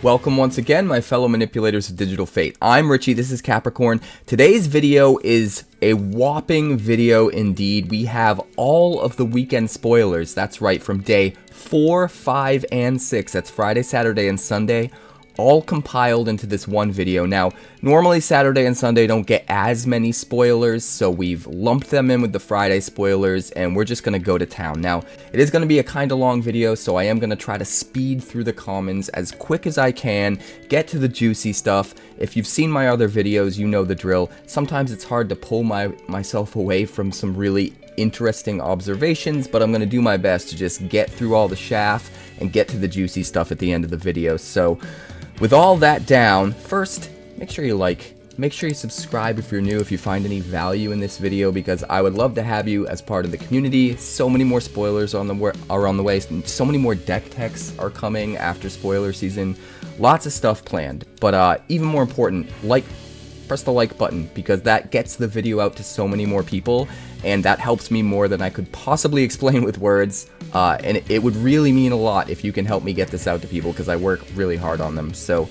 Welcome once again, my fellow manipulators of digital fate. I'm Richie, this is Capricorn. Today's video is a whopping video indeed. We have all of the weekend spoilers, that's right, from day 4, 5, and 6, that's Friday, Saturday, and Sunday, all compiled into this one video. Now, normally Saturday and Sunday don't get as many spoilers, so we've lumped them in with the Friday spoilers, and we're just going to go to town. Now, it is going to be a kind of long video, so I am going to try to speed through the commons as quick as I can, get to the juicy stuff. If you've seen my other videos, you know the drill. Sometimes it's hard to pull myself away from some really interesting observations, but I'm going to do my best to just get through all the chaff and get to the juicy stuff at the end of the video. So, with all that down, first, make sure you subscribe if you're new, if you find any value in this video, because I would love to have you as part of the community. So many more spoilers are on the way, so many more deck techs are coming after spoiler season, lots of stuff planned, but even more important, press the like button, because that gets the video out to so many more people, and that helps me more than I could possibly explain with words, and it would really mean a lot if you can help me get this out to people, because I work really hard on them. So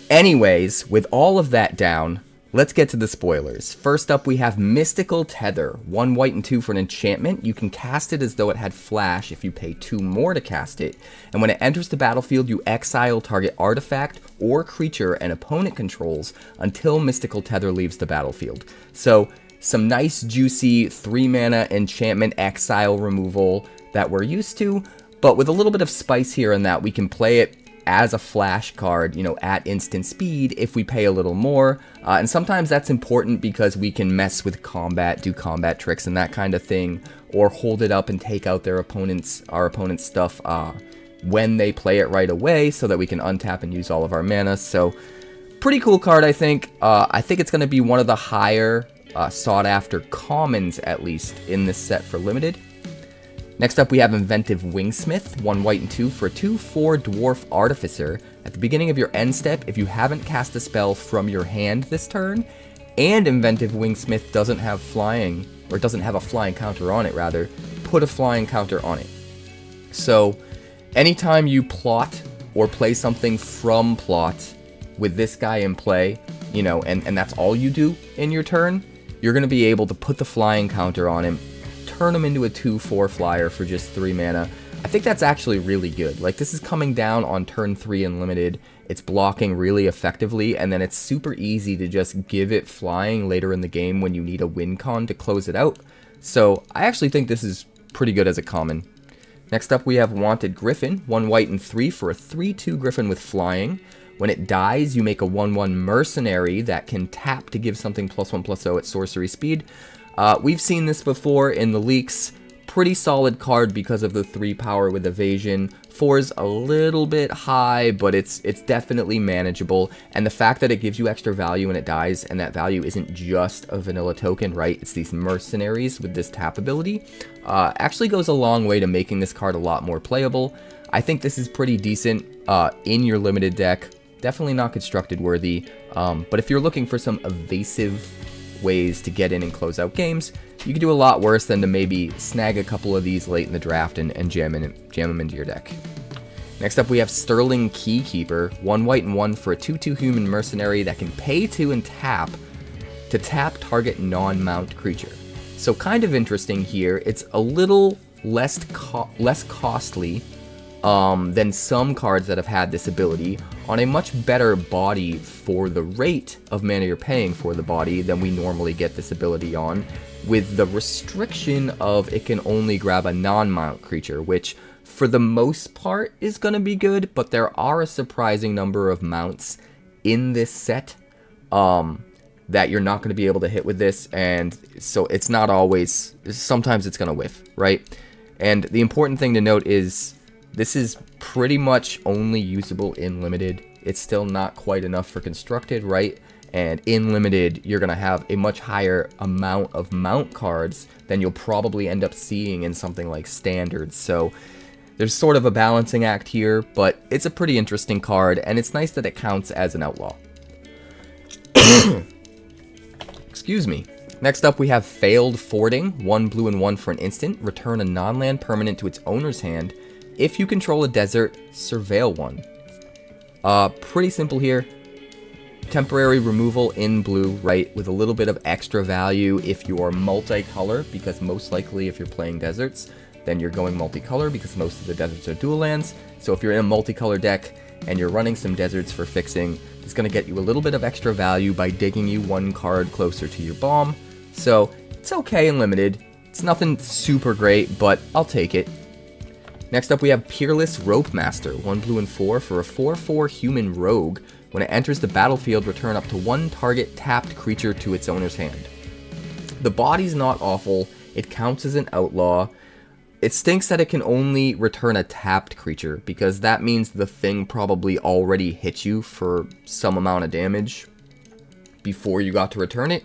anyways, with all of that down, let's get to the spoilers. First up, we have Mystical Tether. 1 white and 2 for an enchantment. You can cast it as though it had flash if you pay 2 more to cast it. And when it enters the battlefield, you exile target artifact or creature an opponent controls until Mystical Tether leaves the battlefield. So, some nice juicy 3 mana enchantment exile removal that we're used to, but with a little bit of spice here in that we can play it as a flash card, you know, at instant speed if we pay a little more, and sometimes that's important because we can mess with combat, do combat tricks and that kind of thing, or hold it up and take out our opponent's stuff when they play it right away, so that we can untap and use all of our mana. So pretty cool card, I think. I think it's going to be one of the higher sought after commons, at least in this set for limited. Next up, we have Inventive Wingsmith, 1 white and 2 for a 2/4 Dwarf Artificer. At the beginning of your end step, if you haven't cast a spell from your hand this turn, and Inventive Wingsmith doesn't have flying, or doesn't have a flying counter on it rather, put a flying counter on it. So, anytime you plot or play something from plot with this guy in play, you know, and that's all you do in your turn, you're going to be able to put the flying counter on him, turn him into a 2/4 flyer for just 3 mana. I think that's actually really good. Like, this is coming down on turn 3 in limited, it's blocking really effectively, and then it's super easy to just give it flying later in the game when you need a win con to close it out. So I actually think this is pretty good as a common. Next up, we have Wanted Griffin, 1 white and 3 for a 3/2 Griffin with flying. When it dies, you make a 1/1 mercenary that can tap to give something +1/+0 at sorcery speed. We've seen this before in the leaks. Pretty solid card because of the 3 power with evasion. 4's a little bit high, but it's definitely manageable. And the fact that it gives you extra value when it dies, and that value isn't just a vanilla token, right? It's these mercenaries with this tap ability, actually goes a long way to making this card a lot more playable. I think this is pretty decent in your limited deck. Definitely not constructed worthy, but if you're looking for some evasive ways to get in and close out games, you could do a lot worse than to maybe snag a couple of these late in the draft and jam them into your deck. Next up, we have Sterling Keykeeper, 1 white and 1 for a 2/2 human mercenary that can pay 2 and tap to tap target non-mount creature. So kind of interesting here. It's a little less costly than some cards that have had this ability, on a much better body for the rate of mana you're paying for the body than we normally get this ability on, with the restriction of it can only grab a non-mount creature, which for the most part is going to be good, but there are a surprising number of mounts in this set that you're not going to be able to hit with this, and so it's not always, sometimes it's going to whiff, right? And the important thing to note is this is pretty much only usable in limited. It's still not quite enough for constructed, right? And in limited, you're going to have a much higher amount of mount cards than you'll probably end up seeing in something like standard. So there's sort of a balancing act here, but it's a pretty interesting card, and it's nice that it counts as an outlaw. Excuse me. Next up, we have Failed Fording, 1 blue and 1 for an instant. Return a non-land permanent to its owner's hand. If you control a desert, surveil one. Pretty simple here. Temporary removal in blue, right, with a little bit of extra value if you're multicolor, because most likely if you're playing deserts, then you're going multicolor because most of the deserts are dual lands. So if you're in a multicolor deck and you're running some deserts for fixing, it's going to get you a little bit of extra value by digging you one card closer to your bomb. So it's okay in limited. It's nothing super great, but I'll take it. Next up we have Peerless Rope Master, 1 blue and 4 for a 4/4 human rogue. When it enters the battlefield, return up to 1 target tapped creature to its owner's hand. The body's not awful, it counts as an outlaw. It stinks that it can only return a tapped creature, because that means the thing probably already hit you for some amount of damage before you got to return it.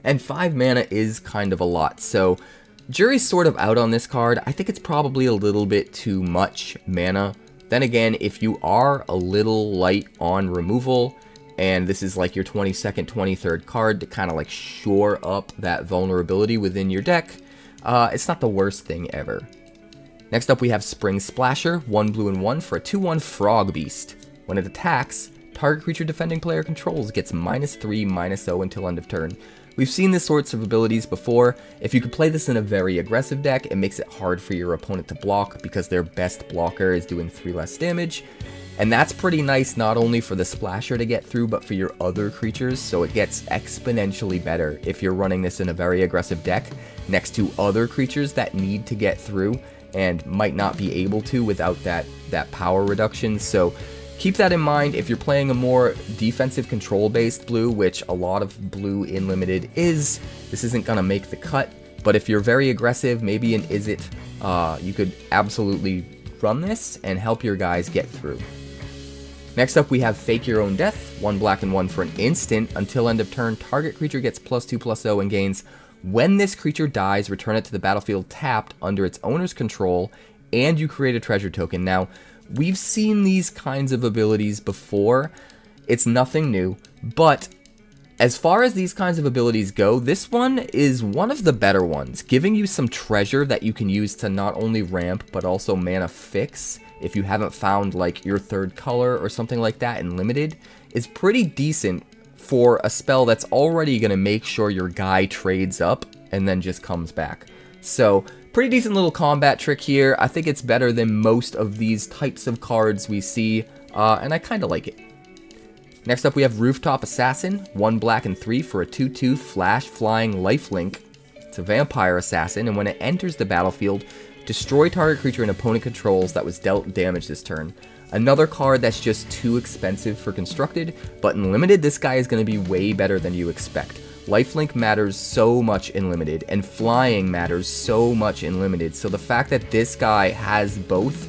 And 5 mana is kind of a lot, so jury's sort of out on this card. I think it's probably a little bit too much mana. Then again, if you are a little light on removal, and this is like your 22nd, 23rd card to kind of like shore up that vulnerability within your deck, it's not the worst thing ever. Next up we have Spring Splasher, 1 blue and 1 for a 2/1 Frog Beast. When it attacks, target creature defending player controls gets -3/-0 until end of turn. We've seen these sorts of abilities before. If you could play this in a very aggressive deck, it makes it hard for your opponent to block because their best blocker is doing 3 less damage. And that's pretty nice not only for the Splasher to get through, but for your other creatures, so it gets exponentially better if you're running this in a very aggressive deck next to other creatures that need to get through and might not be able to without that power reduction. So keep that in mind if you're playing a more defensive control-based blue, which a lot of blue in limited is. This isn't going to make the cut, but if you're very aggressive, maybe an Izzet, you could absolutely run this and help your guys get through. Next up, we have Fake Your Own Death, 1 black and 1 for an instant. Until end of turn, target creature gets +2/+0 and gains. When this creature dies, return it to the battlefield tapped under its owner's control, and you create a treasure token. Now, we've seen these kinds of abilities before. It's nothing new, but as far as these kinds of abilities go, this one is one of the better ones, giving you some treasure that you can use to not only ramp, but also mana fix. If you haven't found like your 3rd color or something like that in limited, is pretty decent for a spell that's already going to make sure your guy trades up and then just comes back. So pretty decent little combat trick here. I think it's better than most of these types of cards we see, and I kind of like it. Next up we have Rooftop Assassin, 1 black and 3 for a 2/2 flash flying lifelink. It's a vampire assassin, and when it enters the battlefield, destroy target creature and opponent controls that was dealt damage this turn. Another card that's just too expensive for constructed, but in limited this guy is going to be way better than you expect. Lifelink matters so much in limited, and flying matters so much in limited, so the fact that this guy has both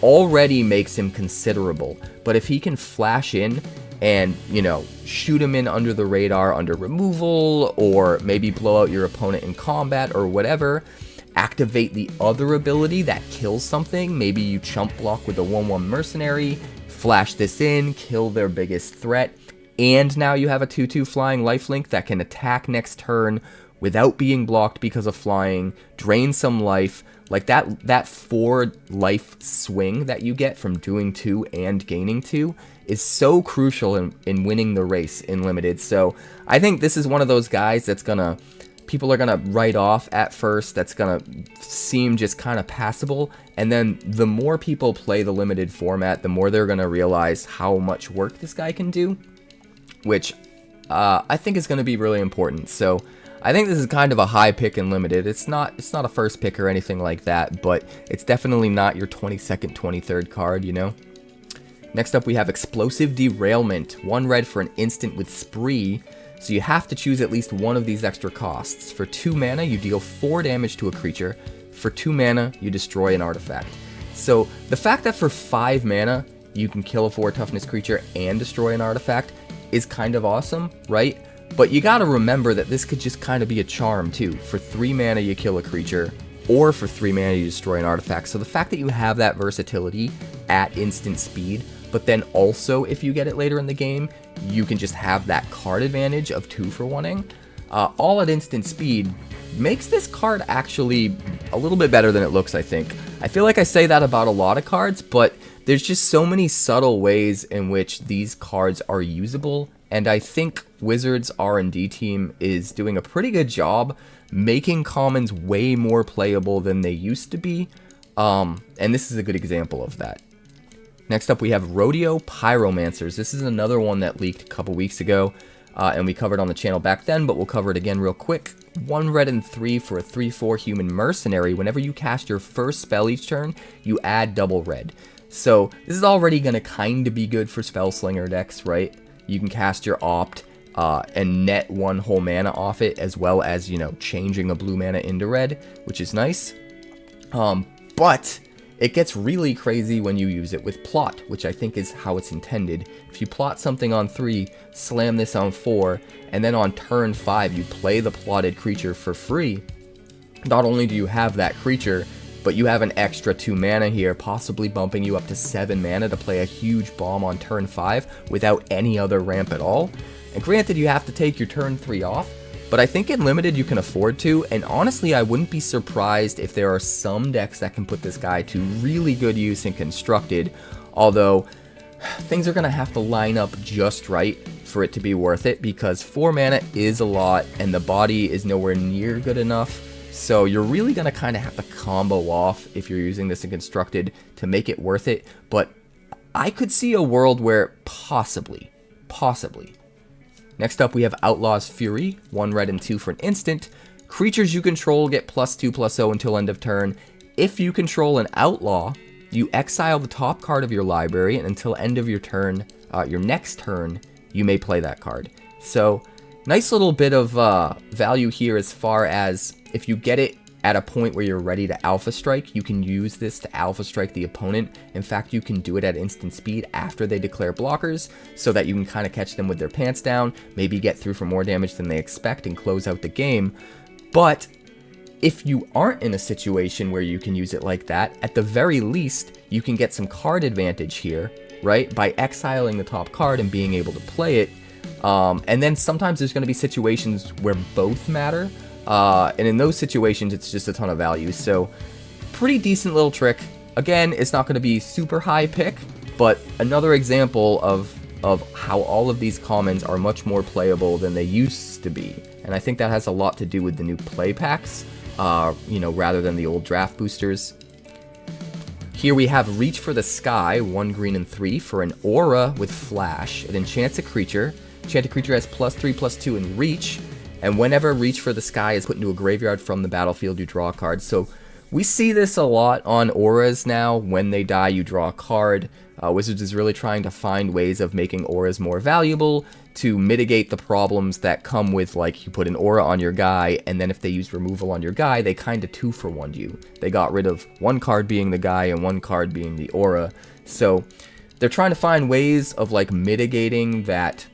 already makes him considerable. But if he can flash in and, you know, shoot him in under the radar under removal, or maybe blow out your opponent in combat or whatever, activate the other ability that kills something, maybe you chump block with a 1/1 mercenary, flash this in, kill their biggest threat, and now you have a 2/2 flying lifelink that can attack next turn without being blocked because of flying, drain some life. Like that 4 life swing that you get from doing 2 and gaining 2 is so crucial in winning the race in limited. So I think this is one of those guys that's people are gonna write off at first, that's gonna seem just kind of passable, and then the more people play the limited format, the more they're gonna realize how much work this guy can do, which I think is gonna be really important. So I think this is kind of a high pick in limited. It's not a first pick or anything like that, but it's definitely not your 22nd, 23rd card, you know? Next up we have Explosive Derailment, 1 red for an instant with Spree. So you have to choose at least one of these extra costs. For 2 mana, you deal 4 damage to a creature. For 2 mana, you destroy an artifact. So the fact that for 5 mana, you can kill a 4 toughness creature and destroy an artifact is kind of awesome, right? But you gotta remember that this could just kind of be a charm too. For 3 mana, you kill a creature, or for 3 mana, you destroy an artifact. So the fact that you have that versatility at instant speed, but then also if you get it later in the game, you can just have that card advantage of 2 for 1ing, all at instant speed, makes this card actually a little bit better than it looks, I think. I feel like I say that about a lot of cards, but there's just so many subtle ways in which these cards are usable, and I think Wizards R&D team is doing a pretty good job making commons way more playable than they used to be, and this is a good example of that. Next up we have Rodeo Pyromancers. This is another one that leaked a couple weeks ago, and we covered on the channel back then, but we'll cover it again real quick. 1 red and 3 for a 3/4 human mercenary. Whenever you cast your first spell each turn, you add double red. So this is already going to kind of be good for spell slinger decks, right? You can cast your opt and net 1 whole mana off it, as well as, you know, changing a blue mana into red, which is nice. But it gets really crazy when you use it with plot, which I think is how it's intended. If you plot something on 3, slam this on 4, and then on turn 5 you play the plotted creature for free, not only do you have that creature, but you have an extra 2 mana here, possibly bumping you up to 7 mana to play a huge bomb on turn 5 without any other ramp at all. And granted, you have to take your turn 3 off, but I think in Limited you can afford to, and honestly I wouldn't be surprised if there are some decks that can put this guy to really good use in Constructed, although things are going to have to line up just right for it to be worth it, because 4 mana is a lot and the body is nowhere near good enough, so you're really going to kind of have to combo off if you're using this in Constructed to make it worth it. But I could see a world where possibly. Next up we have Outlaw's Fury, 1 red and 2 for an instant. Creatures you control get +2/+0 until end of turn. If you control an outlaw, you exile the top card of your library, and until end of your turn, your next turn, you may play that card. So nice little bit of value here as far as if you get it at a point where you're ready to Alpha Strike, you can use this to Alpha Strike the opponent. In fact, you can do it at instant speed after they declare blockers, so that you can kind of catch them with their pants down, maybe get through for more damage than they expect and close out the game. But if you aren't in a situation where you can use it like that, at the very least, you can get some card advantage here, right? By exiling the top card and being able to play it. And then sometimes there's going to be situations where both matter. And in those situations, it's just a ton of value. So pretty decent little trick. Again, it's not going to be super high pick, but another example of how all of these commons are much more playable than they used to be. And I think that has a lot to do with the new play packs, you know, rather than the old draft boosters. Here we have Reach for the Sky, 1 green and 3 for an aura with flash. It enchants a creature. Enchanted creature has +3/+2 in Reach. And whenever Reach for the Sky is put into a graveyard from the battlefield, you draw a card. So we see this a lot on auras now. When they die, you draw a card. Wizards is really trying to find ways of making auras more valuable to mitigate the problems that come with, like, you put an aura on your guy, and then if they use removal on your guy, they kind of 2-for-1'd you. They got rid of 1 card being the guy and 1 card being the aura. So they're trying to find ways of, like, mitigating that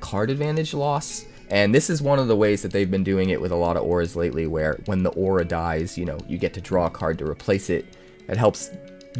card advantage loss. And this is one of the ways that they've been doing it with a lot of auras lately, where when the aura dies, you know, you get to draw a card to replace it. It helps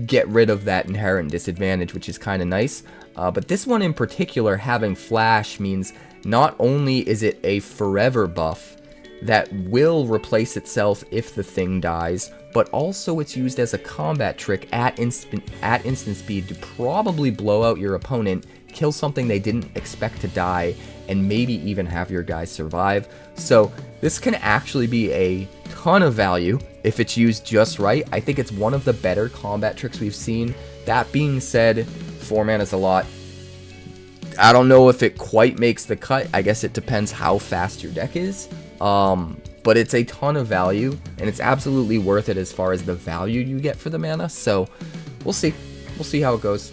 get rid of that inherent disadvantage, which is kind of nice. But this one in particular, having flash, means not only is it a forever buff that will replace itself if the thing dies, but also it's used as a combat trick at instant speed to probably blow out your opponent, kill something they didn't expect to die, and maybe even have your guys survive. So this can actually be a ton of value if it's used just right. I think it's one of the better combat tricks we've seen. That being said, 4 mana is a lot. I don't know if it quite makes the cut. I guess it depends how fast your deck is. But it's a ton of value, and it's absolutely worth it as far as the value you get for the mana. So we'll see. We'll see how it goes.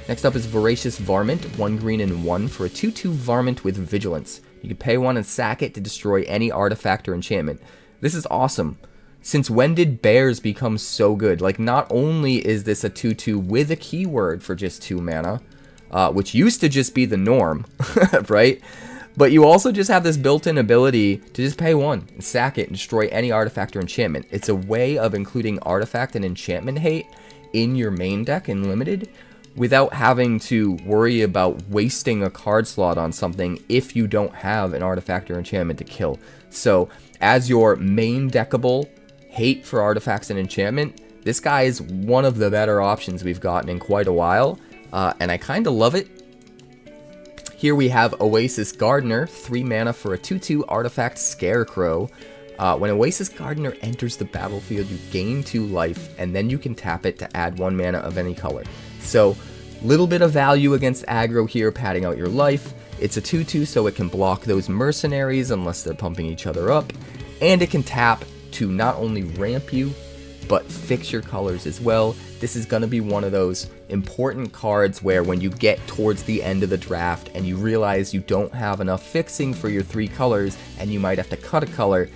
Next up is Voracious Varmint, 1 green and 1 for a 2/2 Varmint with Vigilance. You can pay 1 and sack it to destroy any artifact or enchantment. This is awesome. Since when did bears become so good? Like, not only is this a 2/2 with a keyword for just 2 mana, which used to just be the norm, right? But you also just have this built-in ability to just pay 1 and sack it and destroy any artifact or enchantment. It's a way of including artifact and enchantment hate in your main deck in Limited, without having to worry about wasting a card slot on something if you don't have an artifact or enchantment to kill. So as your main deckable hate for artifacts and enchantment, This guy is one of the better options we've gotten in quite a while, and I kind of love it. Here we have Oasis Gardener, 3 mana for a 2/2 artifact Scarecrow. When Oasis Gardener enters the battlefield, you gain 2 life, and then you can tap it to add 1 mana of any color. So, little bit of value against aggro here, padding out your life. It's a 2/2, so it can block those mercenaries unless they're pumping each other up. And it can tap to not only ramp you, but fix your colors as well. This is going to be one of those important cards where when you get towards the end of the draft and you realize you don't have enough fixing for your 3 colors and you might have to cut a color,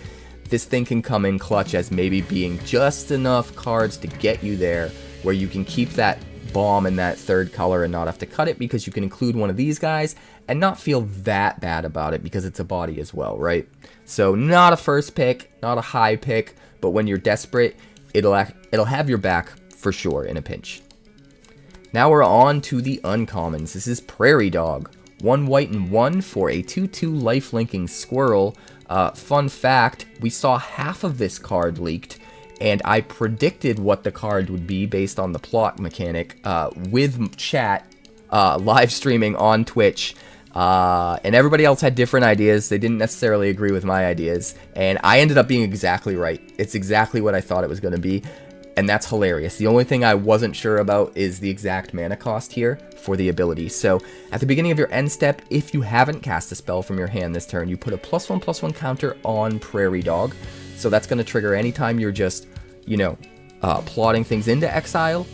this thing can come in clutch as maybe being just enough cards to get you there where you can keep that bomb in that 3rd color and not have to cut it, because you can include one of these guys and not feel that bad about it because it's a body as well, right? So not a first pick, not a high pick, but when you're desperate, it'll have your back for sure in a pinch. Now we're on to the uncommons. This is Prairie Dog. 1 white and 1 for a 2/2 life-linking squirrel. Fun fact, we saw half of this card leaked, and I predicted what the card would be based on the plot mechanic with chat live streaming on Twitch. And everybody else had different ideas. They didn't necessarily agree with my ideas, and I ended up being exactly right. It's exactly what I thought it was going to be, and that's hilarious. The only thing I wasn't sure about is the exact mana cost here for the ability. So at the beginning of your end step, if you haven't cast a spell from your hand this turn, you put a +1/+1 counter on Prairie Dog. So that's going to trigger anytime you're just, plotting things into exile,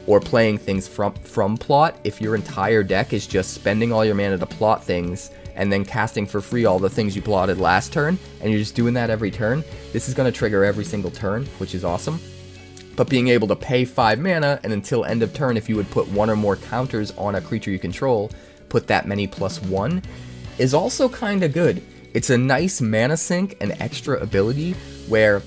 or playing things from plot. If your entire deck is just spending all your mana to plot things and then casting for free all the things you plotted last turn, and you're just doing that every turn, this is going to trigger every single turn, which is awesome. But being able to pay 5 mana, and until end of turn, if you would put 1 or more counters on a creature you control, put that many +1, is also kind of good. It's a nice mana sink and extra ability where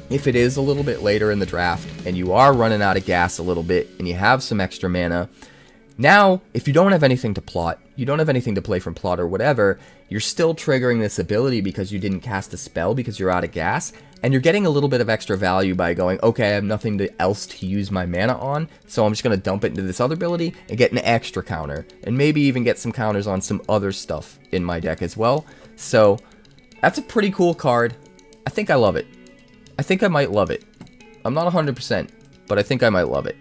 if it is a little bit later in the draft and you are running out of gas a little bit and you have some extra mana, now if you don't have anything to plot, you don't have anything to play from plot or whatever, you're still triggering this ability because you didn't cast a spell because you're out of gas, and you're getting a little bit of extra value by going, okay, I have nothing else to use my mana on, so I'm just going to dump it into this other ability and get an extra counter, and maybe even get some counters on some other stuff in my deck as well. So that's a pretty cool card. I think I love it. I think I might love it. I'm not 100%, but I think I might love it.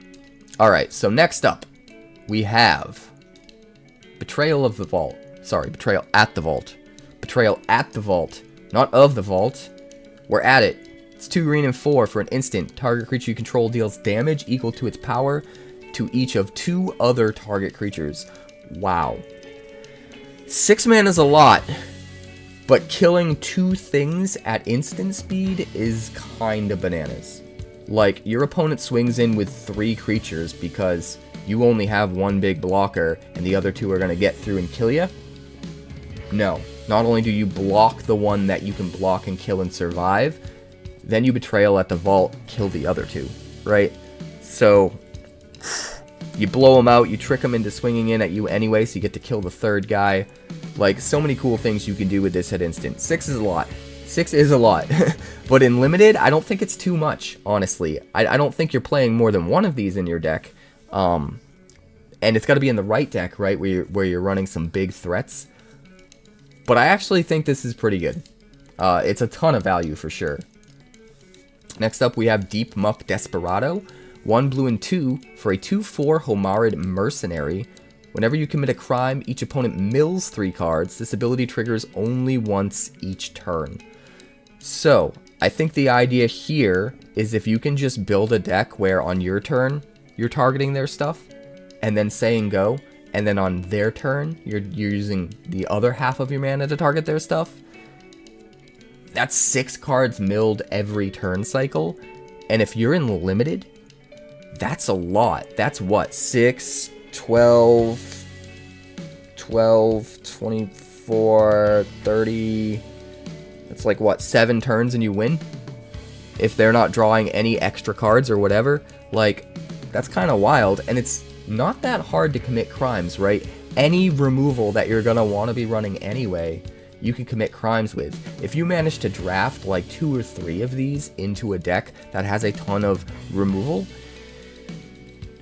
Alright, so next up, we have Betrayal of the Vault. Sorry, Betrayal at the Vault. Betrayal at the Vault, not of the Vault. We're at it. It's 2 green and 4 for an instant. Target creature you control deals damage equal to its power to each of 2 other target creatures. Wow. 6 mana is a lot. But killing 2 things at instant speed is kinda bananas. Like, your opponent swings in with 3 creatures because you only have 1 big blocker and the other 2 are gonna get through and kill you? No. Not only do you block the one that you can block and kill and survive, then you Betrayal at the Vault, kill the other 2, right? So, you blow them out, you trick them into swinging in at you anyway, so you get to kill the 3rd guy. Like, so many cool things you can do with this at instant. 6 is a lot. 6 is a lot. But in Limited, I don't think it's too much, honestly. I don't think you're playing more than 1 of these in your deck. And it's got to be in the right deck, right, where you're running some big threats. But I actually think this is pretty good. It's a ton of value for sure. Next up, we have Deep Muck Desperado. 1 blue and 2 for a 2/4 Homarid Mercenary. Whenever you commit a crime, each opponent mills 3 cards. This ability triggers only once each turn. So, I think the idea here is if you can just build a deck where on your turn, you're targeting their stuff, and then saying go, and then on their turn, you're using the other half of your mana to target their stuff. That's 6 cards milled every turn cycle, and if you're in Limited, that's a lot. That's what, 6, 12, 24, 30, it's like what, 7 turns and you win? If they're not drawing any extra cards or whatever, like, that's kind of wild, and it's not that hard to commit crimes, right? Any removal that you're gonna want to be running anyway, you can commit crimes with. If you manage to draft like 2 or 3 of these into a deck that has a ton of removal,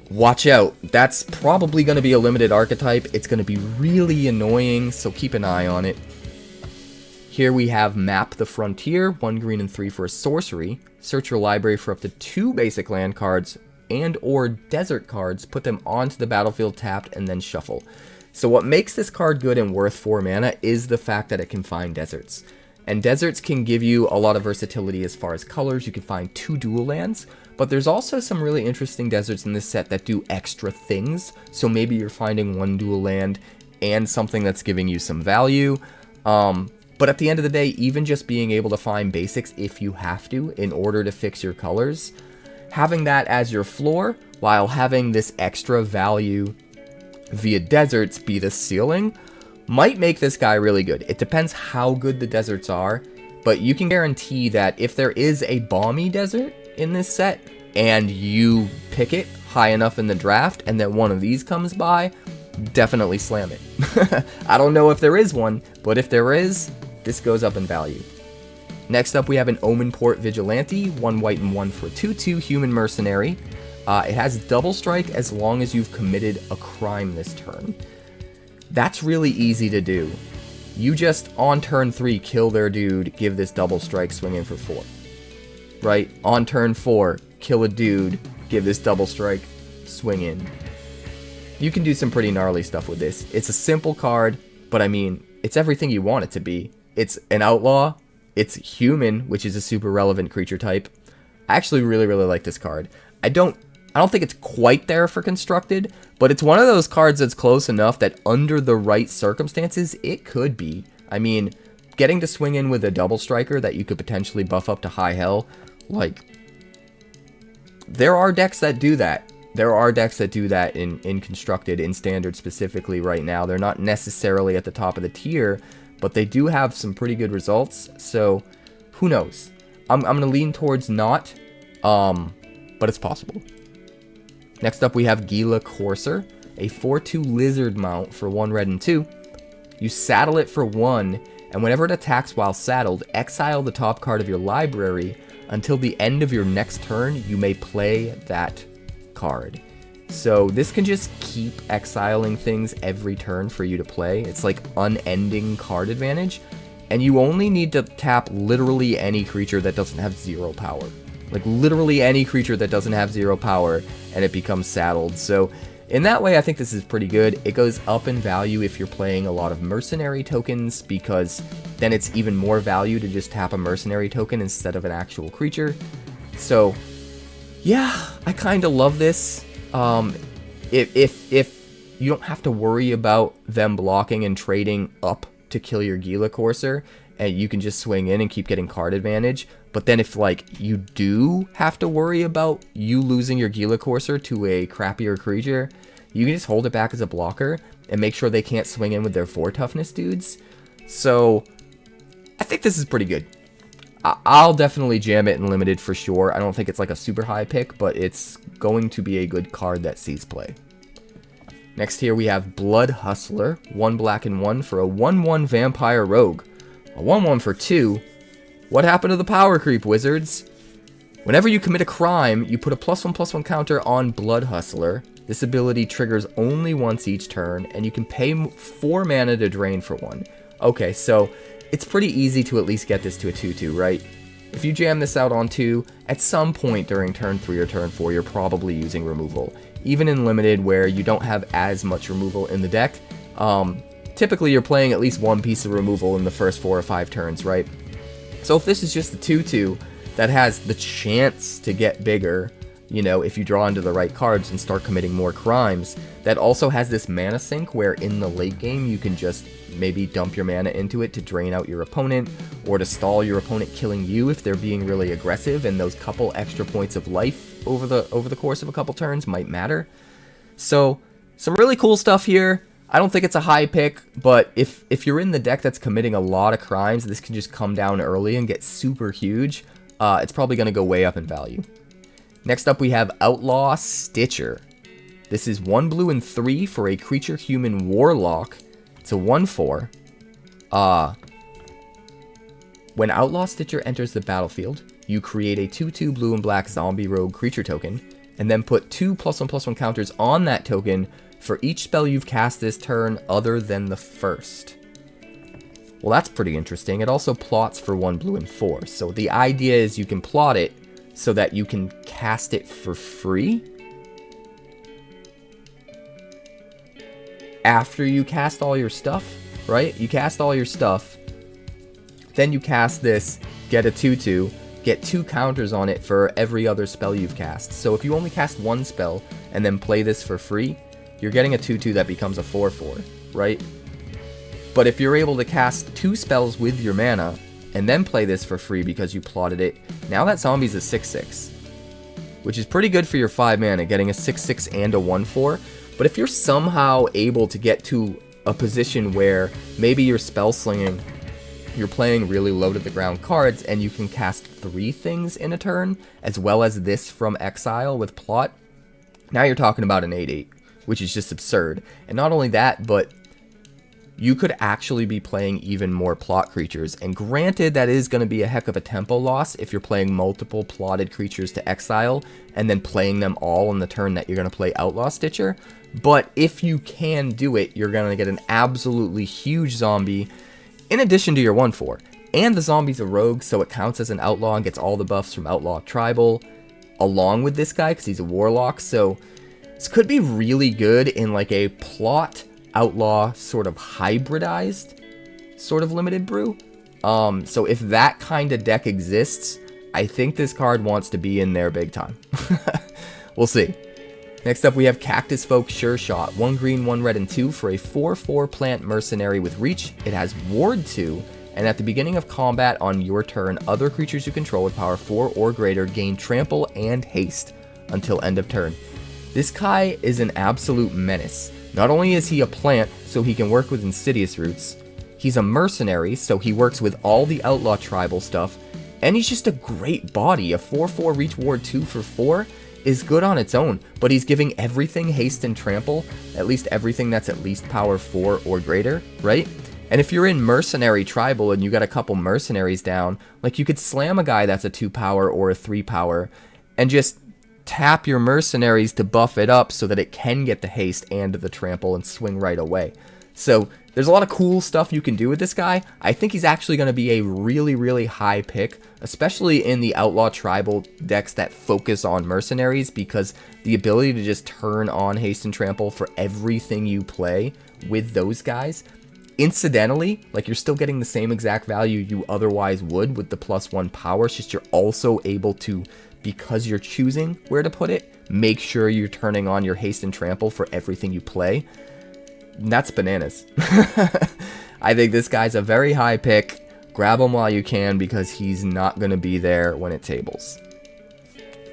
watch out. That's probably going to be a limited archetype. It's going to be really annoying, so keep an eye on it. Here we have Map the Frontier, 1 green and 3 for a sorcery. Search your library for up to 2 basic land cards and or desert cards, put them onto the battlefield tapped, and then shuffle. So what makes this card good and worth 4 mana is the fact that it can find deserts. And deserts can give you a lot of versatility as far as colors. You can find 2 dual lands, but there's also some really interesting deserts in this set that do extra things. So maybe you're finding 1 dual land and something that's giving you some value. But at the end of the day, even just being able to find basics if you have to in order to fix your colors, having that as your floor while having this extra value via deserts be the ceiling might make this guy really good. It depends how good the deserts are, but you can guarantee that if there is a bomby desert in this set and you pick it high enough in the draft and then one of these comes by, definitely slam it. I don't know if there is one, but if there is, this goes up in value. Next up, we have an Omenport Vigilante, 1 white and 1 for 2/2 human mercenary. It has double strike as long as you've committed a crime this turn. That's really easy to do. You just, on turn 3, kill their dude, give this double strike, swing in for 4. Right? On turn 4, kill a dude, give this double strike, swing in. You can do some pretty gnarly stuff with this. It's a simple card, but I mean, it's everything you want it to be. It's an outlaw, it's human, which is a super relevant creature type. I actually really like this card. I don't think it's quite there for constructed, but it's one of those cards that's close enough that under the right circumstances, it could be. I mean, getting to swing in with a double striker that you could potentially buff up to high hell, like, there are decks that do that. There are decks that do that in constructed, in standard specifically right now. They're not necessarily at the top of the tier, but they do have some pretty good results, so who knows? I'm going to lean towards not, but it's possible. Next up, we have Gila Courser, a 4/2 lizard mount for 1 red and 2. You saddle it for 1, and whenever it attacks while saddled, exile the top card of your library. Until the end of your next turn, you may play that card. So this can just keep exiling things every turn for you to play. It's like unending card advantage, and you only need to tap literally any creature that doesn't have 0 power. Like literally any creature that doesn't have 0 power, and it becomes saddled. So in that way, I think this is pretty good. It goes up in value if you're playing a lot of mercenary tokens, because then it's even more value to just tap a mercenary token instead of an actual creature. So yeah, I kind of love this. If you don't have to worry about them blocking and trading up to kill your Gila Courser, and you can just swing in and keep getting card advantage. But then if like you do have to worry about you losing your Gila Courser to a crappier creature, you can just hold it back as a blocker and make sure they can't swing in with their 4 toughness dudes. So I think this is pretty good. I'll definitely jam it in limited for sure. I don't think it's like a super high pick, but it's going to be a good card that sees play. Next here we have Blood Hustler, 1 black and 1 for a 1/1 vampire rogue. A 1/1 for 2. What happened to the power creep, wizards? Whenever you commit a crime, you put a +1/+1 counter on Blood Hustler. This ability triggers only once each turn, and you can pay 4 mana to drain for 1. Okay, so it's pretty easy to at least get this to a 2/2, right? If you jam this out on 2, at some point during turn 3 or turn 4, you're probably using removal. Even in limited, where you don't have as much removal in the deck, typically you're playing at least 1 piece of removal in the first 4 or 5 turns, right? So if this is just a 2/2 that has the chance to get bigger, you know, if you draw into the right cards and start committing more crimes, that also has this mana sink where in the late game you can just maybe dump your mana into it to drain out your opponent, or to stall your opponent killing you if they're being really aggressive, and those couple extra points of life over the course of a couple turns might matter. So some really cool stuff here. I don't think it's a high pick, but if you're in the deck that's committing a lot of crimes, this can just come down early and get super huge. It's probably going to go way up in value. Next up, we have Outlaw Stitcher. This is 1 blue and 3 for a creature human warlock. It's a 1/4. When Outlaw Stitcher enters the battlefield, you create a 2/2 blue and black zombie rogue creature token, and then put 2 +1/+1 counters on that token for each spell you've cast this turn other than the first. Well, that's pretty interesting. It also plots for 1 blue and 4. So the idea is you can plot it so that you can cast it for free after you cast all your stuff, right? You cast all your stuff, then you cast this, get a 2/2, get 2 counters on it for every other spell you've cast. So if you only cast 1 spell and then play this for free, you're getting a 2/2 that becomes a 4/4, right? But if you're able to cast 2 spells with your mana and then play this for free because you plotted it, now that zombie's a 6/6, which is pretty good for your 5 mana, getting a 6/6 and a 1/4. But if you're somehow able to get to a position where maybe you're spell slinging, you're playing really low to the ground cards, and you can cast 3 things in a turn, as well as this from exile with plot, now you're talking about an 8/8, which is just absurd. And not only that, but you could actually be playing even more plot creatures. And granted, that is going to be a heck of a tempo loss if you're playing multiple plotted creatures to exile and then playing them all on the turn that you're going to play Outlaw Stitcher. But if you can do it, you're going to get an absolutely huge zombie in addition to your 1/4. And the zombie's a rogue, so it counts as an outlaw and gets all the buffs from Outlaw Tribal along with this guy because he's a warlock. So this could be really good in like a plot outlaw sort of hybridized sort of limited brew. So if that kind of deck exists, I think this card wants to be in there big time. We'll see. Next up we have Cactus Folk Sure Shot. 1 green, 1 red, and 2 for a 4/4 plant mercenary with reach. It has ward 2, and at the beginning of combat on your turn, other creatures you control with power 4 or greater gain trample and haste until end of turn. This guy is an absolute menace. Not only is he a plant, so he can work with Insidious Roots, he's a mercenary, so he works with all the Outlaw Tribal stuff, and he's just a great body. A 4/4 reach ward 2 for 4 is good on its own, but he's giving everything haste and trample, at least everything that's at least power 4 or greater, right? And if you're in Mercenary Tribal and you got a couple mercenaries down, like you could slam a guy that's a 2 power or a 3 power and just tap your mercenaries to buff it up so that it can get the haste and the trample and swing right away. So there's a lot of cool stuff you can do with this guy. I think he's actually going to be a really, really high pick, especially in the Outlaw Tribal decks that focus on mercenaries, because the ability to just turn on haste and trample for everything you play with those guys, incidentally, like you're still getting the same exact value you otherwise would with the +1 power, it's just you're also able to, because you're choosing where to put it, make sure you're turning on your haste and trample for everything you play. That's bananas. I think this guy's a very high pick. Grab him while you can because he's not going to be there when it tables.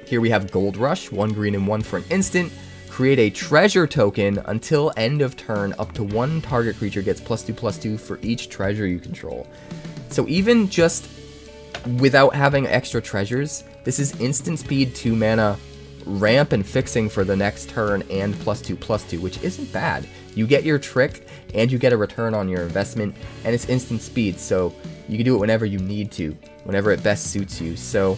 Here we have Gold Rush, 1 green and 1 for an instant. Create a treasure token until end of turn. Up to 1 target creature gets +2/+2 for each treasure you control. So even just without having extra treasures, this is instant speed, 2 mana, ramp and fixing for the next turn, and +2/+2, which isn't bad. You get your trick, and you get a return on your investment, and it's instant speed, so you can do it whenever you need to, whenever it best suits you. So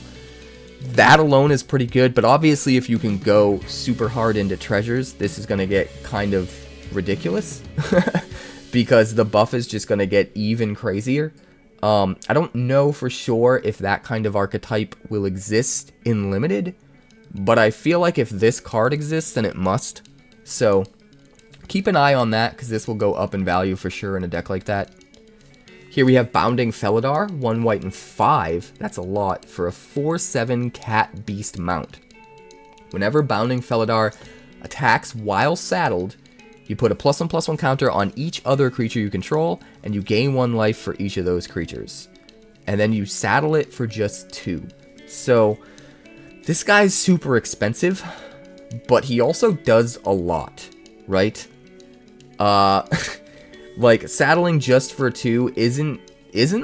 that alone is pretty good, but obviously if you can go super hard into treasures, this is going to get kind of ridiculous, because the buff is just going to get even crazier. I don't know for sure if that kind of archetype will exist in Limited, but I feel like if this card exists, then it must. So keep an eye on that, because this will go up in value for sure in a deck like that. Here we have Bounding Felidar, 1 white and 5. That's a lot for a 4/7 cat beast mount. Whenever Bounding Felidar attacks while saddled, you put a +1/+1 counter on each other creature you control, and you gain 1 life for each of those creatures. And then you saddle it for just 2. So this guy's super expensive, but he also does a lot, right? Like saddling just for 2 isn't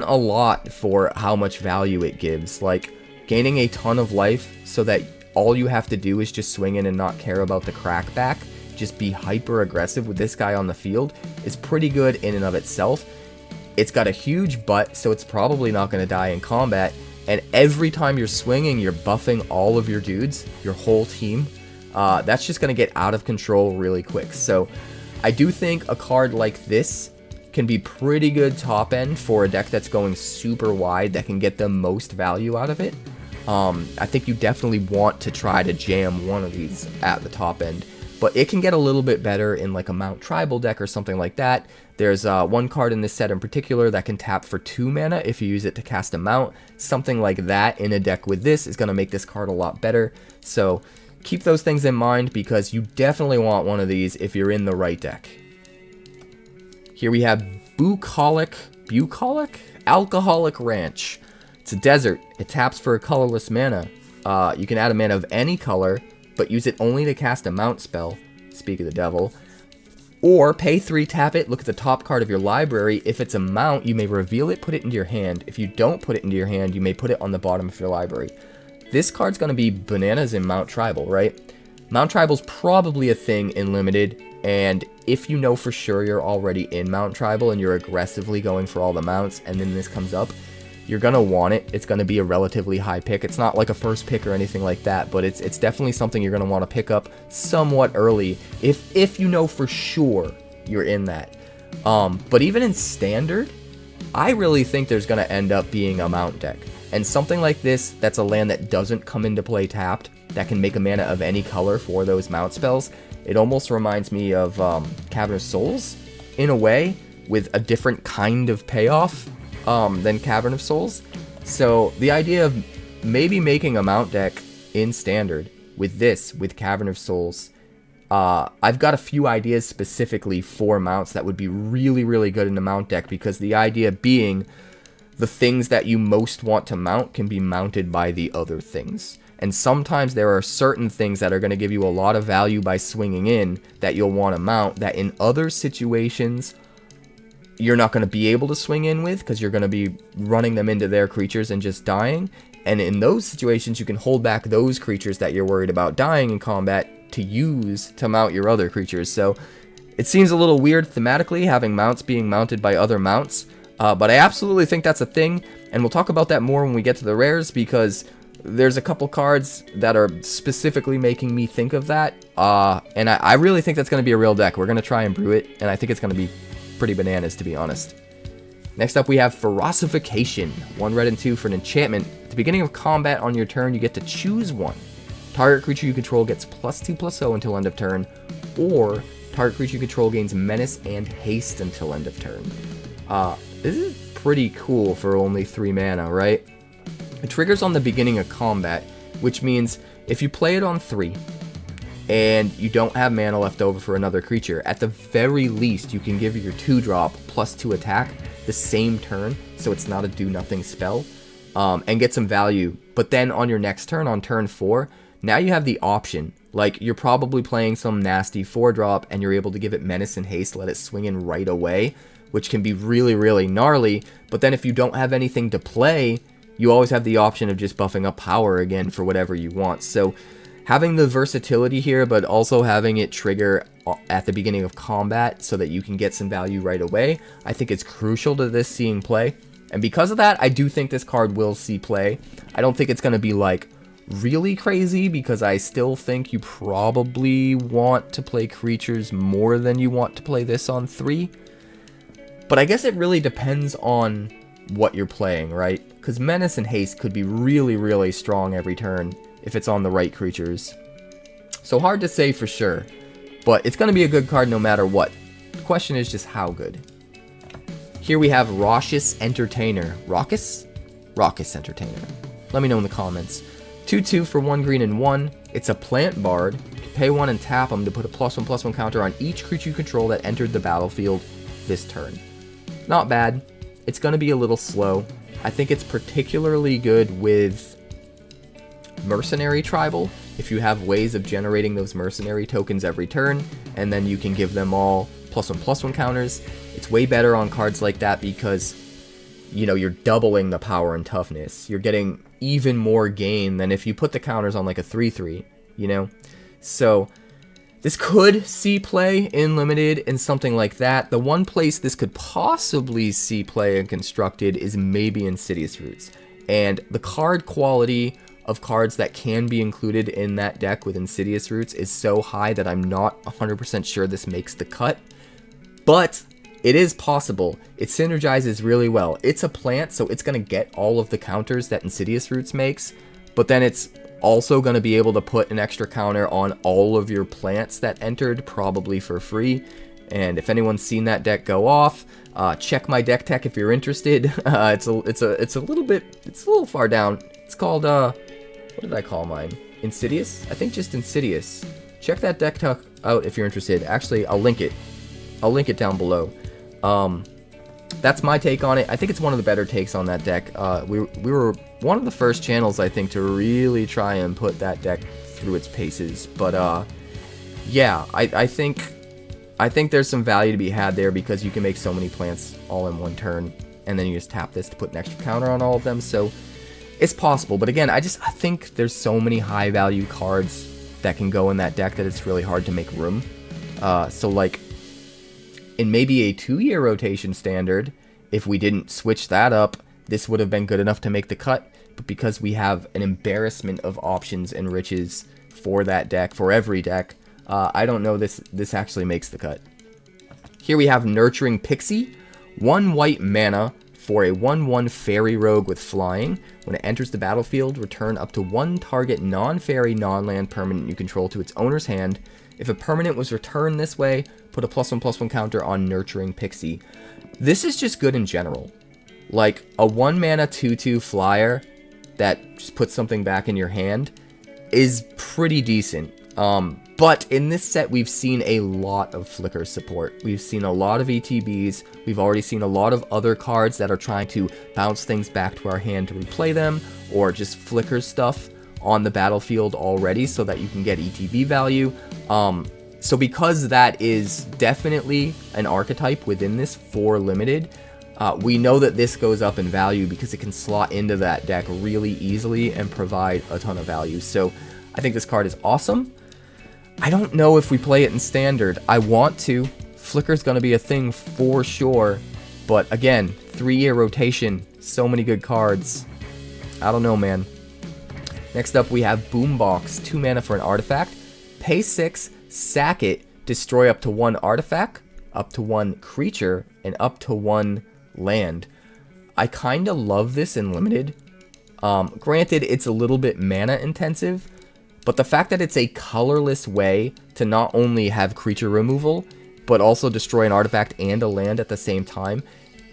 a lot for how much value it gives. Like gaining a ton of life so that all you have to do is just swing in and not care about the crackback, just be hyper aggressive with this guy on the field, is pretty good in and of itself. It's got a huge butt, so it's probably not going to die in combat. And every time you're swinging, you're buffing all of your dudes, your whole team. That's just going to get out of control really quick. So I do think a card like this can be pretty good top end for a deck that's going super wide that can get the most value out of it. I think you definitely want to try to jam one of these at the top end, but it can get a little bit better in like a Mount Tribal deck or something like that. There's one card in this set in particular that can tap for 2 mana if you use it to cast a Mount. Something like that in a deck with this is going to make this card a lot better. So keep those things in mind, because you definitely want one of these if you're in the right deck. Here we have Bucolic Alcoholic Ranch. It's a desert. It taps for a colorless mana. You can add a mana of any color, but use it only to cast a Mount spell. Speak of the devil. Or pay 3, tap it, look at the top card of your library. If it's a Mount, you may reveal it, put it into your hand. If you don't put it into your hand, you may put it on the bottom of your library. This card's going to be bananas in Mount Tribal, right? Mount Tribal's probably a thing in Limited, and if you know for sure you're already in Mount Tribal and you're aggressively going for all the Mounts, and then this comes up, you're going to want it. It's going to be a relatively high pick. It's not like a first pick or anything like that, but it's definitely something you're going to want to pick up somewhat early if you know for sure you're in that. But even in Standard, I really think there's going to end up being a Mount deck. And something like this, that's a land that doesn't come into play tapped, that can make a mana of any color for those Mount spells. It almost reminds me of Cavern of Souls, in a way, with a different kind of payoff than Cavern of Souls. So the idea of maybe making a Mount deck in Standard with Cavern of Souls, I've got a few ideas specifically for Mounts that would be really, really good in a Mount deck, because the idea being the things that you most want to mount can be mounted by the other things. And sometimes there are certain things that are going to give you a lot of value by swinging in that you'll want to mount, that in other situations you're not going to be able to swing in with, because you're going to be running them into their creatures and just dying. And in those situations, you can hold back those creatures that you're worried about dying in combat to use to mount your other creatures. So it seems a little weird thematically having Mounts being mounted by other Mounts, but I absolutely think that's a thing, and we'll talk about that more when we get to the rares, because there's a couple cards that are specifically making me think of that, and I really think that's going to be a real deck. We're going to try and brew it, and I think it's going to be pretty bananas, to be honest. Next up, we have Ferocification. 1 red and 2 for an enchantment. At the beginning of combat on your turn, you get to choose one. Target creature you control gets +2/+0 until end of turn, or target creature you control gains menace and haste until end of turn. This is pretty cool for only 3 mana, right? It triggers on the beginning of combat, which means if you play it on 3 and you don't have mana left over for another creature, at the very least you can give your 2-drop +2 attack the same turn, so it's not a do-nothing spell, and get some value. But then on your next turn, on turn 4, now you have the option. Like, you're probably playing some nasty 4-drop and you're able to give it menace and haste, let it swing in right away, which can be really, really gnarly. But then if you don't have anything to play, you always have the option of just buffing up power again for whatever you want. So having the versatility here, but also having it trigger at the beginning of combat so that you can get some value right away, I think it's crucial to this seeing play. And because of that, I do think this card will see play. I don't think it's going to be like really crazy, because I still think you probably want to play creatures more than you want to play this on 3. But I guess it really depends on what you're playing, right? Because menace and haste could be really, really strong every turn if it's on the right creatures. So hard to say for sure, but it's going to be a good card no matter what. The question is just how good. Here we have Raucous Entertainer. Raucous? Raucous Entertainer. Let me know in the comments. 2/2 for 1 green and 1. It's a plant bard. You can pay 1 and tap them to put a +1/+1 counter on each creature you control that entered the battlefield this turn. Not bad. It's going to be a little slow. I think it's particularly good with Mercenary Tribal, if you have ways of generating those mercenary tokens every turn, and then you can give them all +1/+1 counters. It's way better on cards like that because, you know, you're doubling the power and toughness. You're getting even more gain than if you put the counters on like a 3/3, you know? So This could see play in Limited and something like that. The one place this could possibly see play in Constructed is maybe Insidious Roots. And the card quality of cards that can be included in that deck with Insidious Roots is so high that I'm not 100% sure this makes the cut. But it is possible. It synergizes really well. It's a plant, so it's going to get all of the counters that Insidious Roots makes, but then it's also going to be able to put an extra counter on all of your plants that entered, probably for free. And if anyone's seen that deck go off, check my deck tech if you're interested. It's a little far down. It's called what did I call mine? Insidious? I think just Insidious. Check that deck tech out if you're interested. Actually, I'll link it. I'll link it down below. That's my take on it. I think it's one of the better takes on that deck. We were one of the first channels, I think, to really try and put that deck through its paces. But yeah, I think there's some value to be had there because you can make so many plants all in one turn, and then you just tap this to put an extra counter on all of them. So it's possible. But again, I think there's so many high value cards that can go in that deck that it's really hard to make room. So like, in maybe a 2-year rotation standard, if we didn't switch that up, this would have been good enough to make the cut. But because we have an embarrassment of options and riches for that deck, for every deck, I don't know this actually makes the cut. Here we have Nurturing Pixie, 1 white mana for a 1/1 fairy rogue with flying. When it enters the battlefield, return up to 1 target non-fairy, non-land permanent you control to its owner's hand. If a permanent was returned this way, put a +1/+1 counter on Nurturing Pixie. This is just good in general. Like, a 1 mana 2/2 flyer that just puts something back in your hand is pretty decent. But in this set, we've seen a lot of Flicker support. We've seen a lot of ETBs. We've already seen a lot of other cards that are trying to bounce things back to our hand to replay them, or just flicker stuff on the battlefield already so that you can get ETB value. So because that is definitely an archetype within this for Limited, we know that this goes up in value because it can slot into that deck really easily and provide a ton of value. So I think this card is awesome. I don't know if we play it in Standard. I want to. Flicker's going to be a thing for sure. But again, 3-year rotation, so many good cards. I don't know, man. Next up, we have Boombox, 2 mana for an artifact. Pay 6, sack it, destroy up to 1 artifact, up to 1 creature, and up to 1 land. I kind of love this in Limited. Granted, it's a little bit mana intensive, but the fact that it's a colorless way to not only have creature removal, but also destroy an artifact and a land at the same time.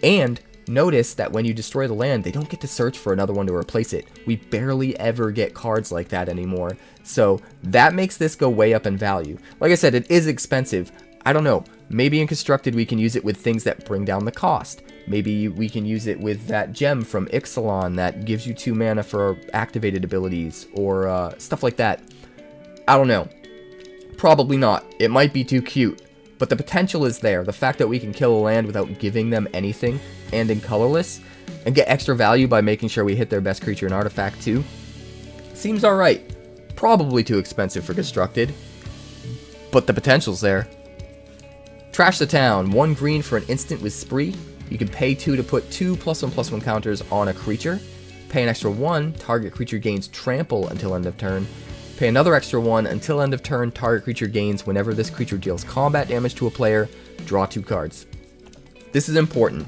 And notice that when you destroy the land, they don't get to search for another one to replace it. We barely ever get cards like that anymore. So that makes this go way up in value. Like I said, it is expensive. I don't know. Maybe in Constructed we can use it with things that bring down the cost. Maybe we can use it with that gem from Ixalan that gives you 2 mana for activated abilities, or stuff like that. I don't know. Probably not. It might be too cute, but the potential is there. The fact that we can kill a land without giving them anything and in colorless, and get extra value by making sure we hit their best creature and artifact too, seems alright. Probably too expensive for Constructed, but the potential's there. Trash the Town, 1 green for an instant with Spree. You can pay 2 to put 2 +1/+1 counters on a creature. Pay an extra 1, target creature gains trample until end of turn. Pay another extra 1 until end of turn, target creature gains whenever this creature deals combat damage to a player. Draw 2 cards. This is important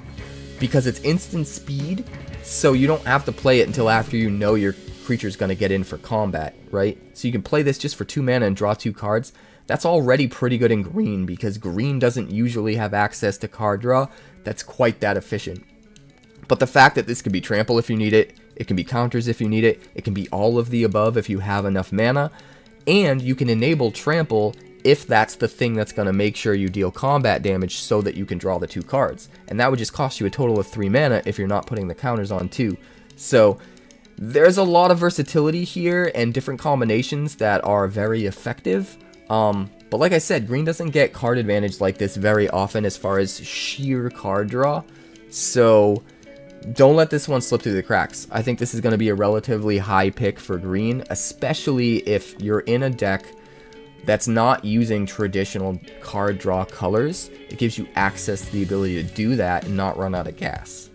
because it's instant speed, so you don't have to play it until after you know your creature's going to get in for combat, right? So you can play this just for 2 mana and draw 2 cards. That's already pretty good in green because green doesn't usually have access to card draw that's quite that efficient. But the fact that this can be trample if you need it, it can be counters if you need it, it can be all of the above if you have enough mana, and you can enable trample if that's the thing that's going to make sure you deal combat damage so that you can draw the 2 cards. And that would just cost you a total of 3 mana if you're not putting the counters on too. So there's a lot of versatility here and different combinations that are very effective. But like I said, green doesn't get card advantage like this very often as far as sheer card draw. So don't let this one slip through the cracks. I think this is going to be a relatively high pick for green, especially if you're in a deck that's not using traditional card draw colors. It gives you access to the ability to do that and not run out of gas.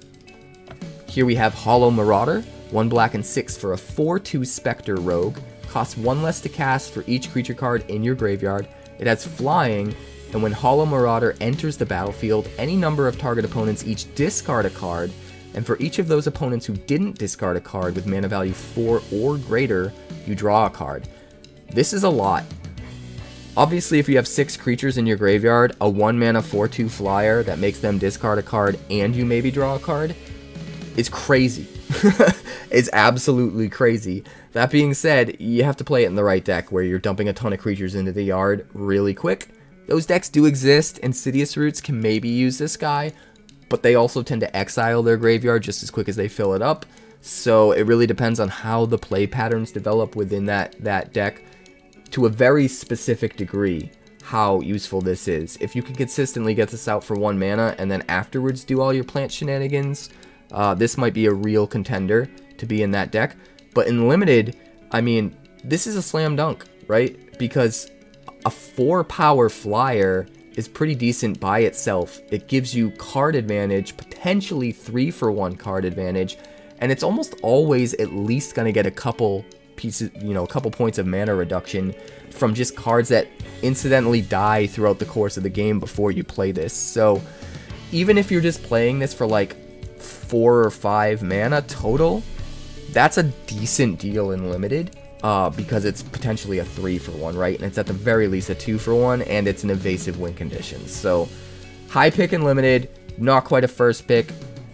Here we have Hollow Marauder, 1 black and 6 for a 4/2 Spectre Rogue. Costs 1 less to cast for each creature card in your graveyard. It has flying, and when Hollow Marauder enters the battlefield, any number of target opponents each discard a card, and for each of those opponents who didn't discard a card with mana value 4 or greater, you draw a card. This is a lot. Obviously, if you have 6 creatures in your graveyard, a 1 mana 4/2 flyer that makes them discard a card and you maybe draw a card is crazy. It's absolutely crazy. That being said, you have to play it in the right deck where you're dumping a ton of creatures into the yard really quick. Those decks do exist, and Insidious Roots can maybe use this guy, but they also tend to exile their graveyard just as quick as they fill it up. So it really depends on how the play patterns develop within that deck to a very specific degree how useful this is. If you can consistently get this out for 1 mana and then afterwards do all your plant shenanigans, this might be a real contender to be in that deck. But in Limited, I mean, this is a slam dunk, right? Because a 4 power flyer is pretty decent by itself. It gives you card advantage, potentially 3 for 1 card advantage, and it's almost always at least going to get a couple pieces, a couple points of mana reduction from just cards that incidentally die throughout the course of the game before you play this. So even if you're just playing this for like 4 or 5 mana total, that's a decent deal in Limited, because it's potentially a 3 for 1, right? And it's at the very least a 2 for 1, and it's an evasive win condition. So high pick in Limited, not quite a first pick,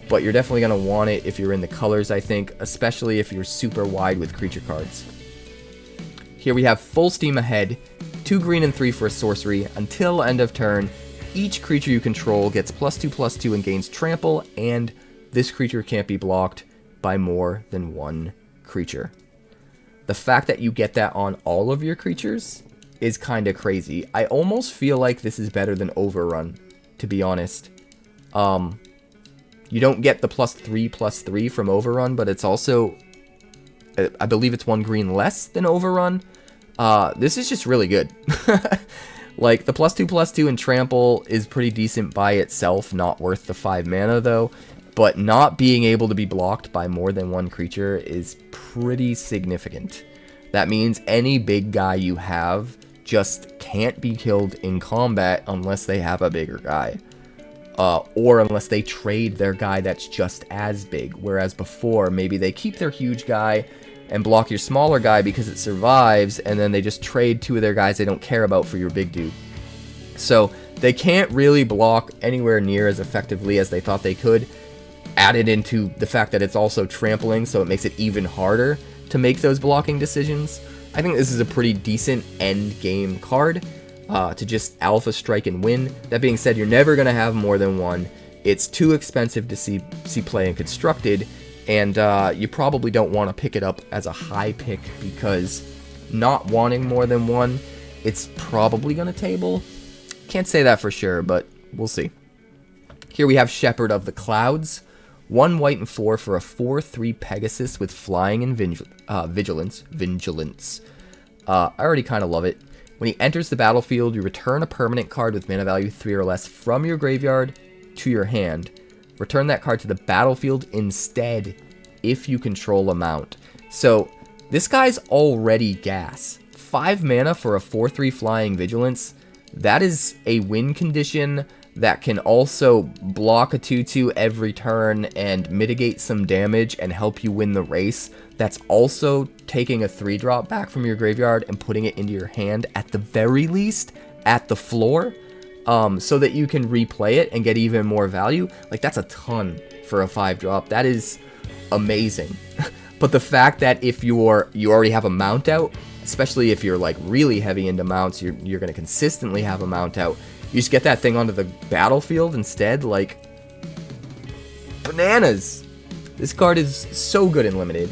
but you're definitely going to want it if you're in the colors, I think, especially if you're super wide with creature cards. Here we have Full Steam Ahead, 2 green and 3 for a sorcery. Until end of turn, each creature you control gets +2/+2 and gains trample, and this creature can't be blocked by more than 1 creature. The fact that you get that on all of your creatures is kind of crazy. I almost feel like this is better than Overrun, to be honest. You don't get the +3/+3 from Overrun, but it's also, I believe it's 1 green less than Overrun. This is just really good. Like, the +2/+2 and Trample is pretty decent by itself, not worth the 5 mana though. But not being able to be blocked by more than 1 creature is pretty significant. That means any big guy you have just can't be killed in combat unless they have a bigger guy. Or unless they trade their guy that's just as big. Whereas before, maybe they keep their huge guy and block your smaller guy because it survives, and then they just trade 2 of their guys they don't care about for your big dude. So they can't really block anywhere near as effectively as they thought they could. Added into the fact that it's also trampling, so it makes it even harder to make those blocking decisions. I think this is a pretty decent end game card to just alpha strike and win. That being said, you're never going to have more than 1. It's too expensive to see play in Constructed, and you probably don't want to pick it up as a high pick because not wanting more than 1, it's probably going to table. Can't say that for sure, but we'll see. Here we have Shepherd of the Clouds. 1 white and 4 for a 4/3 Pegasus with flying and vigilance. I already kind of love it. When he enters the battlefield, you return a permanent card with mana value 3 or less from your graveyard to your hand. Return that card to the battlefield instead if you control a mount. So this guy's already gas. 5 mana for a 4/3 flying vigilance. That is a win condition that can also block a 2/2 every turn and mitigate some damage and help you win the race. That's also taking a 3-drop back from your graveyard and putting it into your hand, at the very least, at the floor, so that you can replay it and get even more value. Like, that's a ton for a 5-drop. That is amazing. But the fact that if you already have a mount out, especially if you're like really heavy into mounts, you're going to consistently have a mount out. You just get that thing onto the battlefield instead, like, bananas. This card is so good in Limited.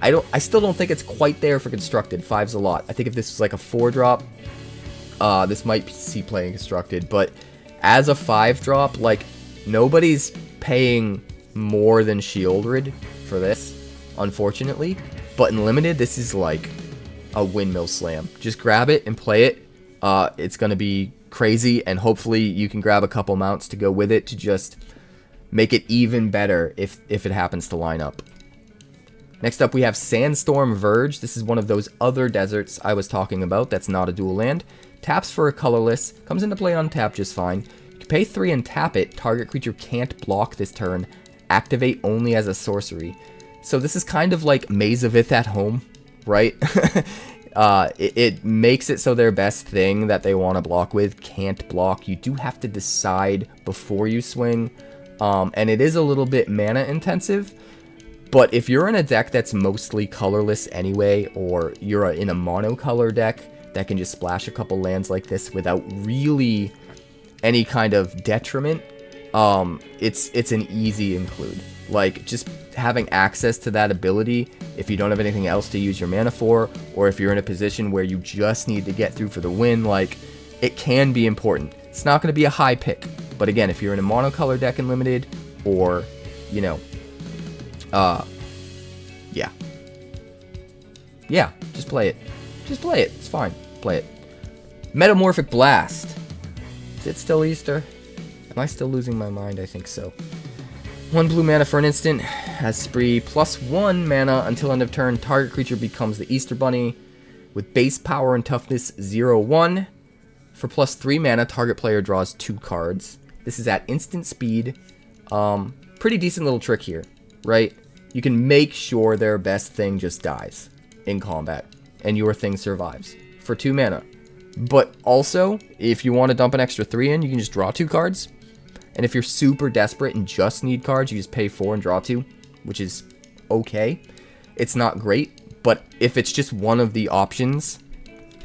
I still don't think it's quite there for Constructed. 5's a lot. I think if this was like a 4-drop, this might see play in Constructed. But as a 5-drop, like, nobody's paying more than Sheoldred for this, unfortunately. But in Limited, this is like a windmill slam. Just grab it and play it. it's going to be crazy, and hopefully you can grab a couple mounts to go with it to just make it even better if it happens to line up. Next up, we have Sandstorm Verge. This is one of those other deserts I was talking about that's not a dual land. Taps for a colorless, comes into play on tap just fine. You can pay 3 and tap it. Target creature can't block this turn. Activate only as a sorcery. So this is kind of like 𝐴 at home, right? It makes it so their best thing that they want to block with can't block. You do have to decide before you swing, and it is a little bit mana intensive. But if you're in a deck that's mostly colorless anyway, or you're in a monocolor deck that can just splash a couple lands like this without really any kind of detriment, it's an easy include. Like, just having access to that ability if you don't have anything else to use your mana for, or if you're in a position where you just need to get through for the win, like, it can be important. It's not going to be a high pick, but again, if you're in a monocolor deck in Limited, or, you know, yeah, just play it. Just play it. It's fine. Play it. Metamorphic Blast. Is it still Easter? Am I still losing my mind? I think so. 1 blue mana for an instant. Has spree. +1 mana until end of turn. Target creature becomes the Easter Bunny with base power and toughness 0/1. For +3 mana, target player draws 2 cards. This is at instant speed. Pretty decent little trick here, right? You can make sure their best thing just dies in combat, and your thing survives for 2 mana. But also, if you want to dump an extra 3 in, you can just draw 2 cards. And if you're super desperate and just need cards, you just pay 4 and draw 2, which is okay. It's not great, but if it's just one of the options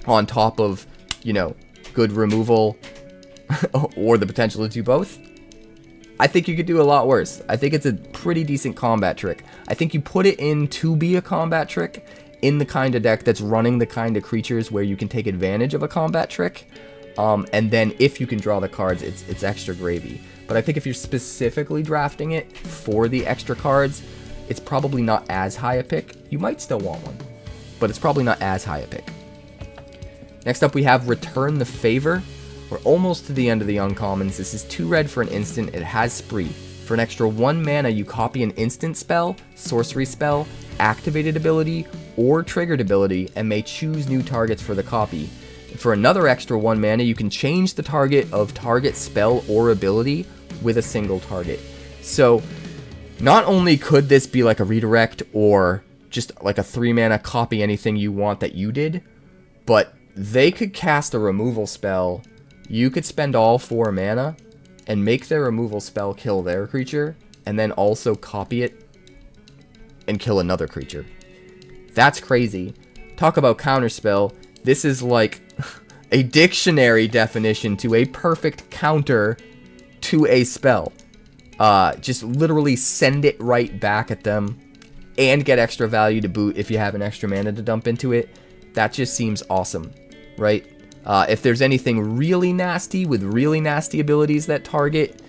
on top of, you know, good removal or the potential to do both, I think you could do a lot worse. I think it's a pretty decent combat trick. I think you put it in to be a combat trick in the kind of deck that's running the kind of creatures where you can take advantage of a combat trick. And then if you can draw the cards, it's extra gravy. But I think if you're specifically drafting it for the extra cards, it's probably not as high a pick. You might still want one, but it's probably not as high a pick. Next up, we have Return the Favor. We're almost to the end of the uncommons. This is 2 red for an instant. It has spree. For an extra 1 mana, you copy an instant spell, sorcery spell, activated ability, or triggered ability, and may choose new targets for the copy. For another extra 1 mana, you can change the target of target spell or ability with a single target. So, not only could this be like a redirect or just like a 3 mana copy anything you want that you did, but they could cast a removal spell. You could spend all 4 mana and make their removal spell kill their creature, and then also copy it and kill another creature. That's crazy. Talk about counterspell. This is like a dictionary definition to a perfect counter to a spell. Just literally send it right back at them and get extra value to boot if you have an extra mana to dump into it. That just seems awesome, right? If there's anything really nasty with really nasty abilities that target,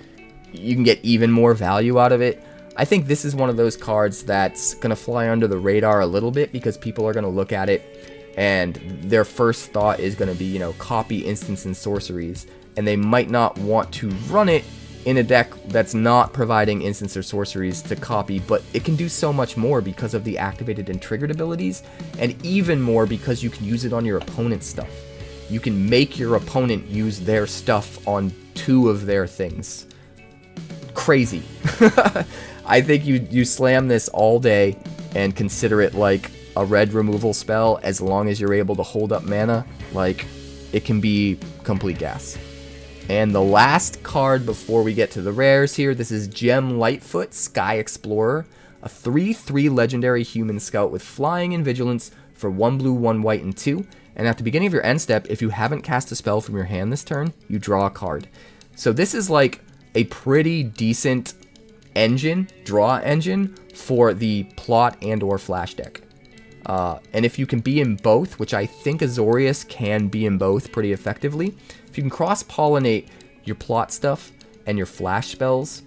you can get even more value out of it. I think this is one of those cards that's going to fly under the radar a little bit because people are going to look at it and their first thought is going to be, you know, copy instants and sorceries, and they might not want to run it in a deck that's not providing instants or sorceries to copy, but it can do so much more because of the activated and triggered abilities, and even more because you can use it on your opponent's stuff. You can make your opponent use their stuff on 2 of their things. Crazy. I think you slam this all day and consider it like a red removal spell as long as you're able to hold up mana. Like, it can be complete gas. And the last card before we get to the rares here, this is Gem Lightfoot, Sky Explorer, a 3/3 legendary human scout with flying and vigilance for 1 blue, 1 white, and 2. And at the beginning of your end step, if you haven't cast a spell from your hand this turn, you draw a card. So this is like a pretty decent draw engine for the plot and or flash deck. And if you can be in both, which I think Azorius can be in both pretty effectively, if you can cross-pollinate your plot stuff and your flash spells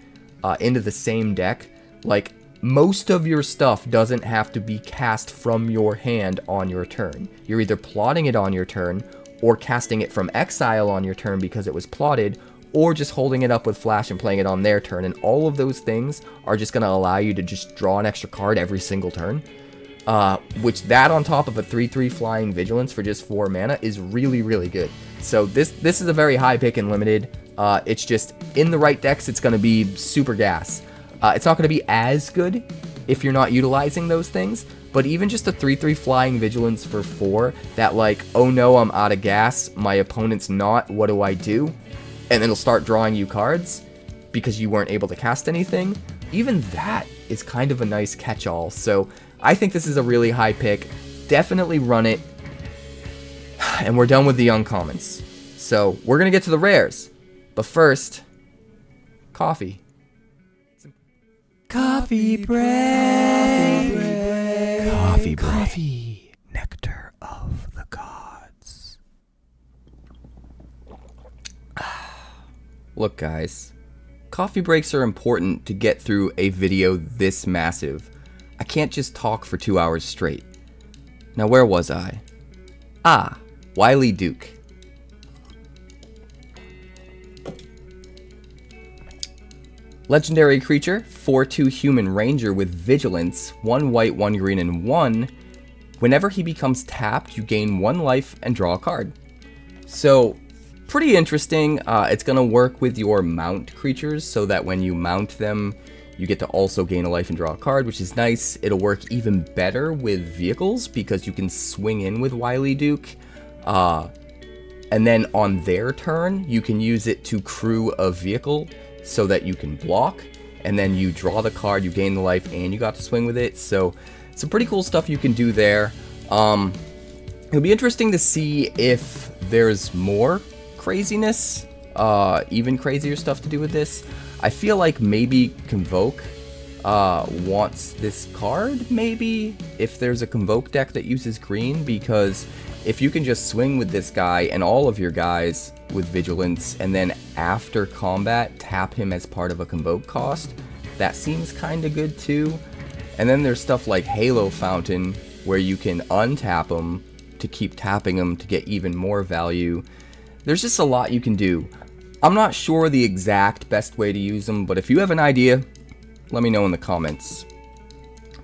into the same deck, like, most of your stuff doesn't have to be cast from your hand on your turn. You're either plotting it on your turn, or casting it from exile on your turn because it was plotted, or just holding it up with flash and playing it on their turn. And all of those things are just going to allow you to just draw an extra card every single turn. Which that on top of a 3/3 flying vigilance for just 4 mana is really, really good. So this is a very high pick in limited. It's just in the right decks, it's going to be super gas. It's not going to be as good if you're not utilizing those things, but even just a 3/3 flying vigilance for 4 that like, oh no, I'm out of gas, my opponent's not, what do I do? And then it'll start drawing you cards because you weren't able to cast anything. Even that is kind of a nice catch-all. So I think this is a really high pick. Definitely run it. And we're done with the uncommons. So we're going to get to the rares. But first, coffee. Coffee break. Coffee break. Coffee. Nectar of the gods. Look, guys. Coffee breaks are important to get through a video this massive. I can't just talk for 2 hours straight. Now, where was I? Ah, Wily Duke. Legendary creature, 4/2 human ranger with vigilance, 1 white, 1 green, and 1. Whenever he becomes tapped, you gain 1 life and draw a card. So, pretty interesting. It's going to work with your mount creatures so that when you mount them, you get to also gain a life and draw a card, which is nice. It'll work even better with vehicles because you can swing in with Wily Duke. And then on their turn, you can use it to crew a vehicle so that you can block. And then you draw the card, you gain the life, and you got to swing with it. So some pretty cool stuff you can do there. It'll be interesting to see if there's more craziness, even crazier stuff to do with this. I feel like maybe Convoke wants this card, maybe, if there's a Convoke deck that uses green, because if you can just swing with this guy and all of your guys with Vigilance, and then after combat, tap him as part of a Convoke cost, that seems kind of good too. And then there's stuff like Halo Fountain, where you can untap him to keep tapping him to get even more value. There's just a lot you can do. I'm not sure the exact best way to use them, but if you have an idea, let me know in the comments.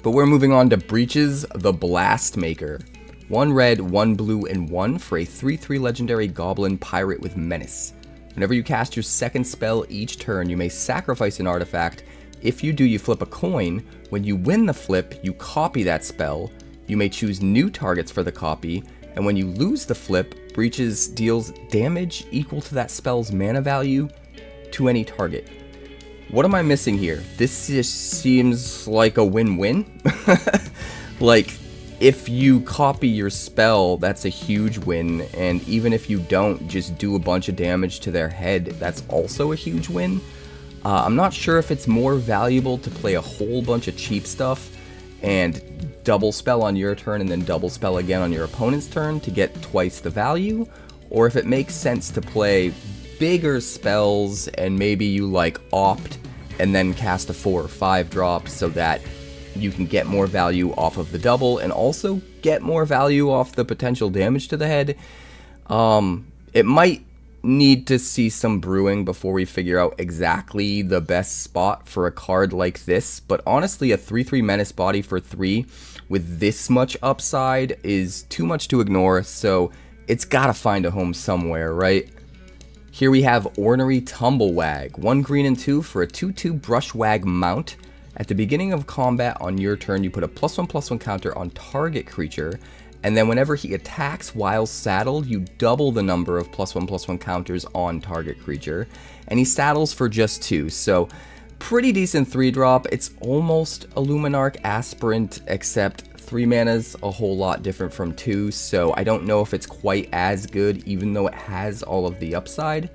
But we're moving on to Breaches the Blast Maker. 1 red, 1 blue, and 1 for a 3/3 legendary goblin pirate with menace. Whenever you cast your second spell each turn, you may sacrifice an artifact. If you do, you flip a coin. When you win the flip, you copy that spell. You may choose new targets for the copy, and when you lose the flip, Breaches deals damage equal to that spell's mana value to any target. What am I missing here? This just seems like a win-win. Like, if you copy your spell, that's a huge win, and even if you don't, just do a bunch of damage to their head, that's also a huge win. I'm not sure if it's more valuable to play a whole bunch of cheap stuff and double spell on your turn and then double spell again on your opponent's turn to get twice the value, or if it makes sense to play bigger spells and maybe you like opt and then cast a 4 or 5 drop so that you can get more value off of the double and also get more value off the potential damage to the head. It might need to see some brewing before we figure out exactly the best spot for a card like this, but honestly a 3/3 menace body for 3 with this much upside is too much to ignore, so it's gotta find a home somewhere, right? Here we have Ornery Tumblewag, 1 green and 2 for a 2/2 Brushwag mount. At the beginning of combat on your turn, you put a +1/+1 counter on target creature, and then whenever he attacks while saddled, you double the number of +1/+1 counters on target creature, and he saddles for just 2, so pretty decent 3-drop. It's almost a Luminarch Aspirant, except 3 mana's a whole lot different from 2, so I don't know if it's quite as good, even though it has all of the upside.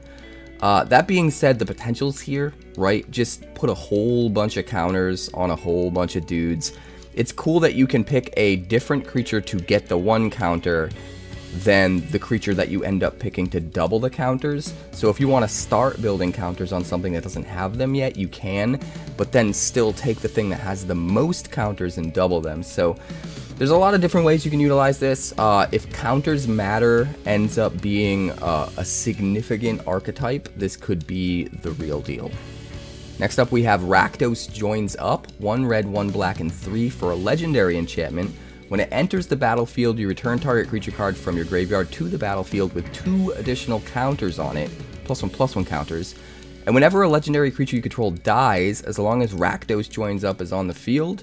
That being said, the potential's here, right? Just put a whole bunch of counters on a whole bunch of dudes. It's cool that you can pick a different creature to get the 1 counter than the creature that you end up picking to double the counters. So if you want to start building counters on something that doesn't have them yet, you can, but then still take the thing that has the most counters and double them. So There's a lot of different ways you can utilize this. If counters matter ends up being a significant archetype, this could be the real deal. Next up we have Rakdos Joins Up, 1 red, 1 black, and 3 for a legendary enchantment. When it enters the battlefield, you return target creature card from your graveyard to the battlefield with 2 additional counters on it, +1/+1 counters. And whenever a legendary creature you control dies, as long as Rakdos Joins Up is on the field,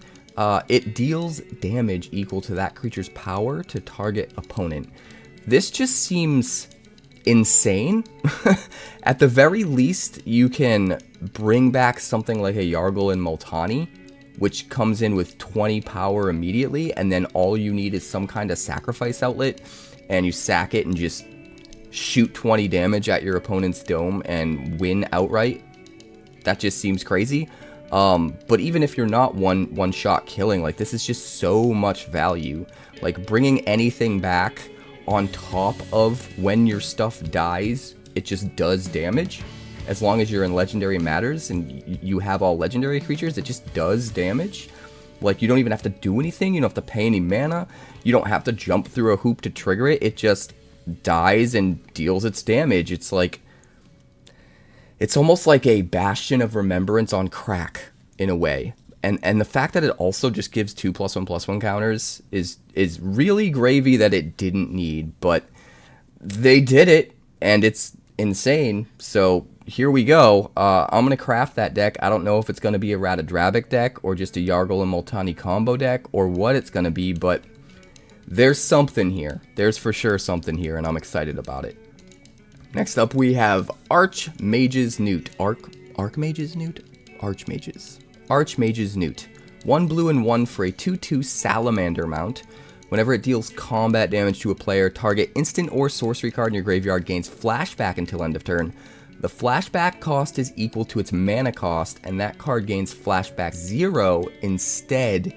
it deals damage equal to that creature's power to target opponent. This just seems insane. At the very least, you can bring back something like a Yargle and Multani, which comes in with 20 power immediately, and then all you need is some kind of sacrifice outlet, and you sack it and just shoot 20 damage at your opponent's dome and win outright. That just seems crazy. But even if you're not one shot killing, like, this is just so much value. Like, bringing anything back on top of when your stuff dies, it just does damage. As long as you're in Legendary Matters and you have all legendary creatures, it just does damage. Like, you don't even have to do anything. You don't have to pay any mana. You don't have to jump through a hoop to trigger it. It just dies and deals its damage. It's like, it's almost like a Bastion of Remembrance on crack, in a way. And the fact that it also just gives 2 +1/+1 counters is really gravy that it didn't need. But they did it, and it's insane. So here we go. I'm going to craft that deck. I don't know if it's going to be a 𝐷𝑖𝒍𝒕𝒊𝒑𝒍𝒆 deck or just a Yargle and Multani combo deck or what it's going to be, but there's something here. There's for sure something here, and I'm excited about it. Next up, we have Archmage's Newt. Archmage's Newt? Archmage's Newt. 1 blue and 1 for a 2/2 Salamander mount. Whenever it deals combat damage to a player, target instant or sorcery card in your graveyard gains flashback until end of turn. The flashback cost is equal to its mana cost, and that card gains flashback 0 instead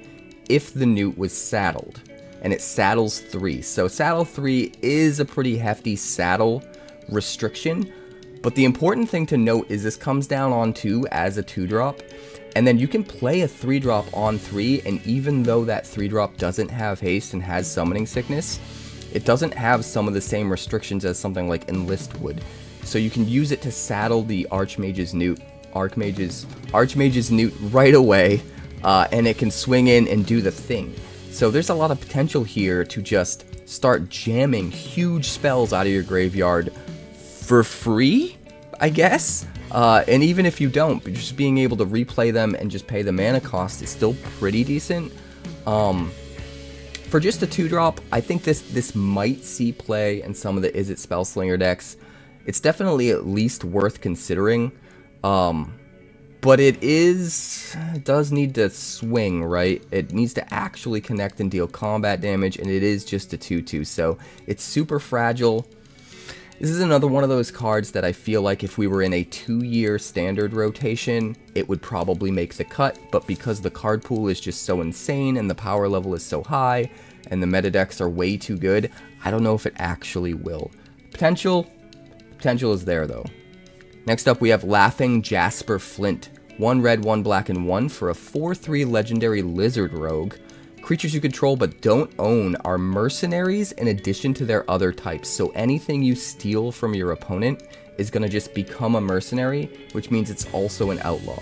if the Newt was saddled. And it saddles 3. So saddle 3 is a pretty hefty saddle restriction, but the important thing to note is this comes down on 2 as a 2-drop, and then you can play a 3-drop on 3, and even though that 3-drop doesn't have haste and has summoning sickness, it doesn't have some of the same restrictions as something like Enlist would. So you can use it to saddle the Archmage's Newt, Archmage's Newt right away, and it can swing in and do the thing. So there's a lot of potential here to just start jamming huge spells out of your graveyard for free, I guess. And even if you don't, but just being able to replay them and just pay the mana cost is still pretty decent. For just a 2-drop, I think this might see play in some of the Izzet Spellslinger decks. It's definitely at least worth considering. But it does need to swing, right? It needs to actually connect and deal combat damage, and it is just a 2/2, so it's super fragile. This is another one of those cards that I feel like if we were in a 2-year standard rotation, it would probably make the cut, but because the card pool is just so insane and the power level is so high and the meta decks are way too good, I don't know if it actually will. Potential is there though. Next up we have Laughing Jasper Flint. 1 red, 1 black, and 1 for a 4/3 legendary lizard rogue. Creatures you control but don't own are mercenaries in addition to their other types, so anything you steal from your opponent is going to just become a mercenary, which means it's also an outlaw.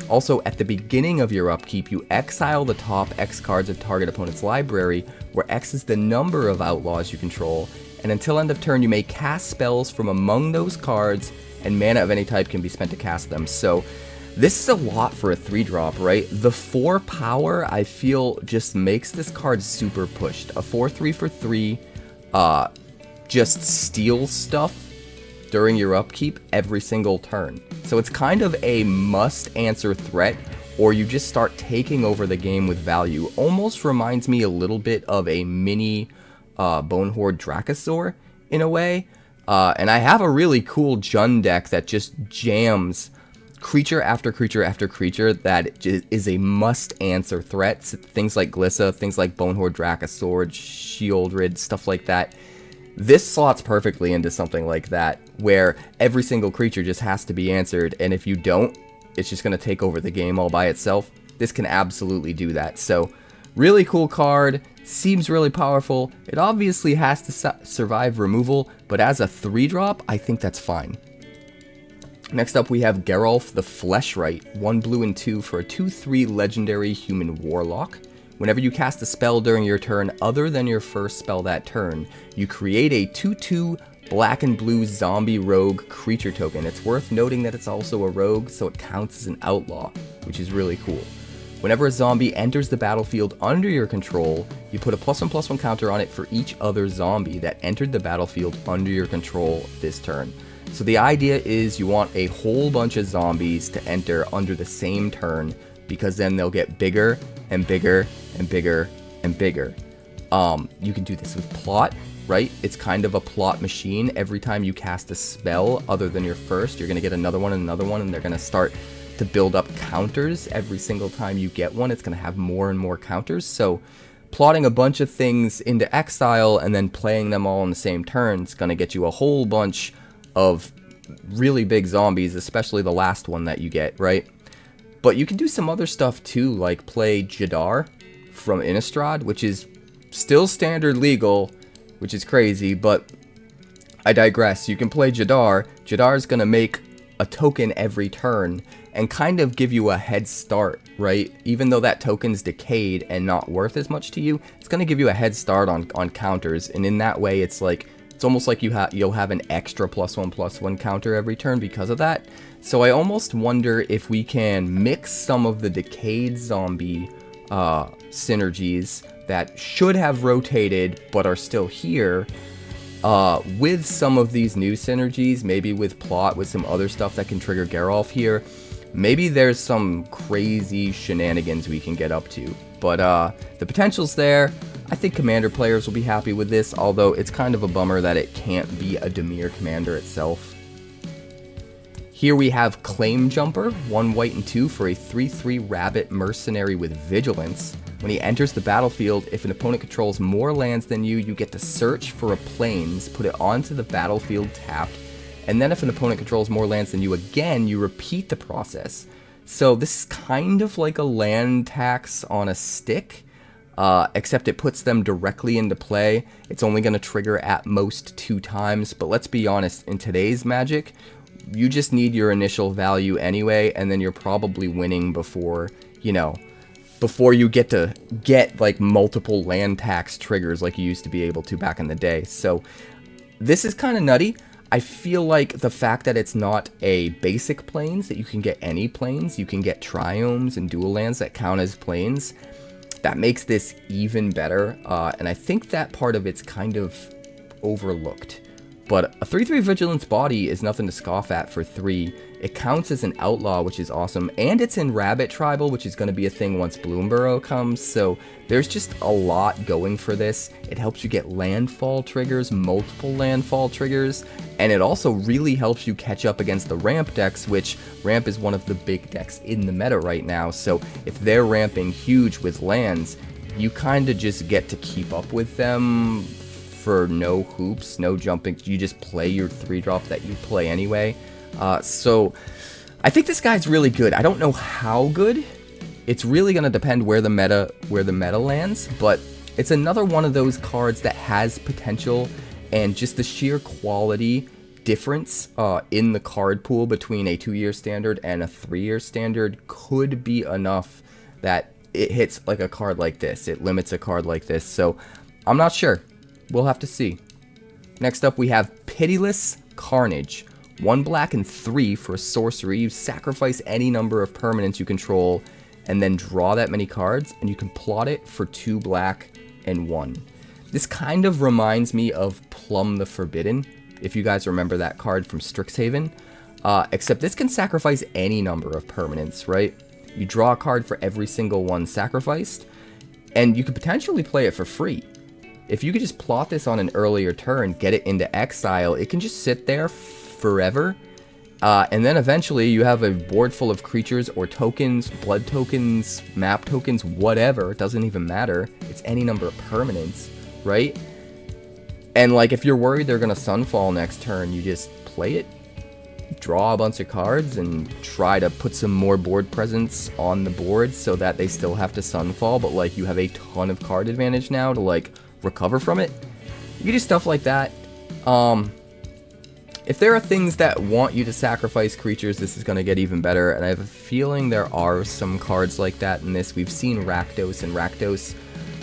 Also, at the beginning of your upkeep, you exile the top X cards of target opponent's library, where X is the number of outlaws you control, and until end of turn you may cast spells from among those cards, and mana of any type can be spent to cast them. So this is a lot for a 3-drop, right? The 4 power, I feel, just makes this card super pushed. A 4/3 for 3 just steals stuff during your upkeep every single turn. So it's kind of a must-answer threat, or you just start taking over the game with value. Almost reminds me a little bit of a mini Bonehorde Dracosaur, in a way. And I have a really cool Jund deck that just jams creature after creature after creature that is a must-answer threat. Things like Glissa, things like Bonehorde Dracosaur, Sheoldred, stuff like that. This slots perfectly into something like that, where every single creature just has to be answered, and if you don't, it's just going to take over the game all by itself. This can absolutely do that. So, really cool card. seems really powerful. It obviously has to survive removal, but as a 3-drop, I think that's fine. Next up, we have Geralf the Fleshwright, 1 blue and 2 for a 2/3 legendary human warlock. Whenever you cast a spell during your turn other than your first spell that turn, you create a 2/2 black and blue zombie rogue creature token. It's worth noting that it's also a rogue, so it counts as an outlaw, which is really cool. Whenever a zombie enters the battlefield under your control, you put a +1/+1 counter on it for each other zombie that entered the battlefield under your control this turn. So the idea is you want a whole bunch of zombies to enter under the same turn, because then they'll get bigger and bigger and bigger and bigger. You can do this with plot, right? It's kind of a plot machine. Every time you cast a spell other than your first, you're going to get another one, and they're going to start to build up counters. Every single time you get one, it's going to have more and more counters. So plotting a bunch of things into exile and then playing them all in the same turn is going to get you a whole bunch of really big zombies, especially the last one that you get, right? But you can do some other stuff too, like play Jadar from Innistrad, which is still standard legal, which is crazy, but I digress. You can play Jadar. Jadar is going to make a token every turn and kind of give you a head start, right? Even though that token's decayed and not worth as much to you, it's going to give you a head start on counters, and in that way it's like, it's almost like you'll have an extra +1/+1 counter every turn because of that. So I almost wonder if we can mix some of the decayed zombie synergies that should have rotated but are still here with some of these new synergies, maybe with plot, with some other stuff that can trigger Geralf here. Maybe there's some crazy shenanigans we can get up to, but the potential's there. I think Commander players will be happy with this, although it's kind of a bummer that it can't be a Dimir commander itself. Here we have Claim Jumper, 1 white and 2 for a 3/3 rabbit mercenary with vigilance. When he enters the battlefield, if an opponent controls more lands than you, you get to search for a plains, put it onto the battlefield tapped, and then if an opponent controls more lands than you again, you repeat the process. So this is kind of like a land tax on a stick, except it puts them directly into play. It's only going to trigger at most 2 times, but let's be honest, in today's Magic, you just need your initial value anyway, and then you're probably winning before, you know, before you get to get like multiple land tax triggers like you used to be able to back in the day. So this is kind of nutty. I feel like the fact that it's not a basic plains, that you can get any plains, you can get triomes and dual lands that count as plains, that makes this even better, and I think that part of it's kind of overlooked. But a 3/3 Vigilance Body is nothing to scoff at for 3. It counts as an outlaw, which is awesome, and it's in Rabbit Tribal, which is going to be a thing once Bloomburrow comes, so there's just a lot going for this. It helps you get landfall triggers, multiple landfall triggers, and it also really helps you catch up against the ramp decks, which ramp is one of the big decks in the meta right now, so if they're ramping huge with lands, you kind of just get to keep up with them for no hoops, no jumping. You just play your 3-drop that you play anyway. So I think this guy's really good. I don't know how good. It's really going to depend where the meta lands, but it's another one of those cards that has potential, and just the sheer quality difference in the card pool between a 2-year standard and a 3-year standard could be enough that it hits like a card like this. It limits a card like this. So I'm not sure. We'll have to see. Next up, we have Pitiless Carnage. 1 black and 3 for a sorcery. You sacrifice any number of permanents you control and then draw that many cards, and you can plot it for 2 black and 1. This kind of reminds me of Plum the Forbidden, if you guys remember that card from Strixhaven. Except this can sacrifice any number of permanents, right? You draw a card for every single one sacrificed, and you could potentially play it for free. If you could just plot this on an earlier turn, get it into exile, it can just sit there forever. And then eventually you have a board full of creatures or tokens, blood tokens, map tokens, whatever. It doesn't even matter. It's any number of permanents, right? And like if you're worried they're going to Sunfall next turn, you just play it. draw a bunch of cards and try to put some more board presence on the board so that they still have to Sunfall, but like you have a ton of card advantage now to like recover from it. You can do stuff like that. If there are things that want you to sacrifice creatures, this is going to get even better, and I have a feeling there are some cards like that in this. We've seen Rakdos, and Rakdos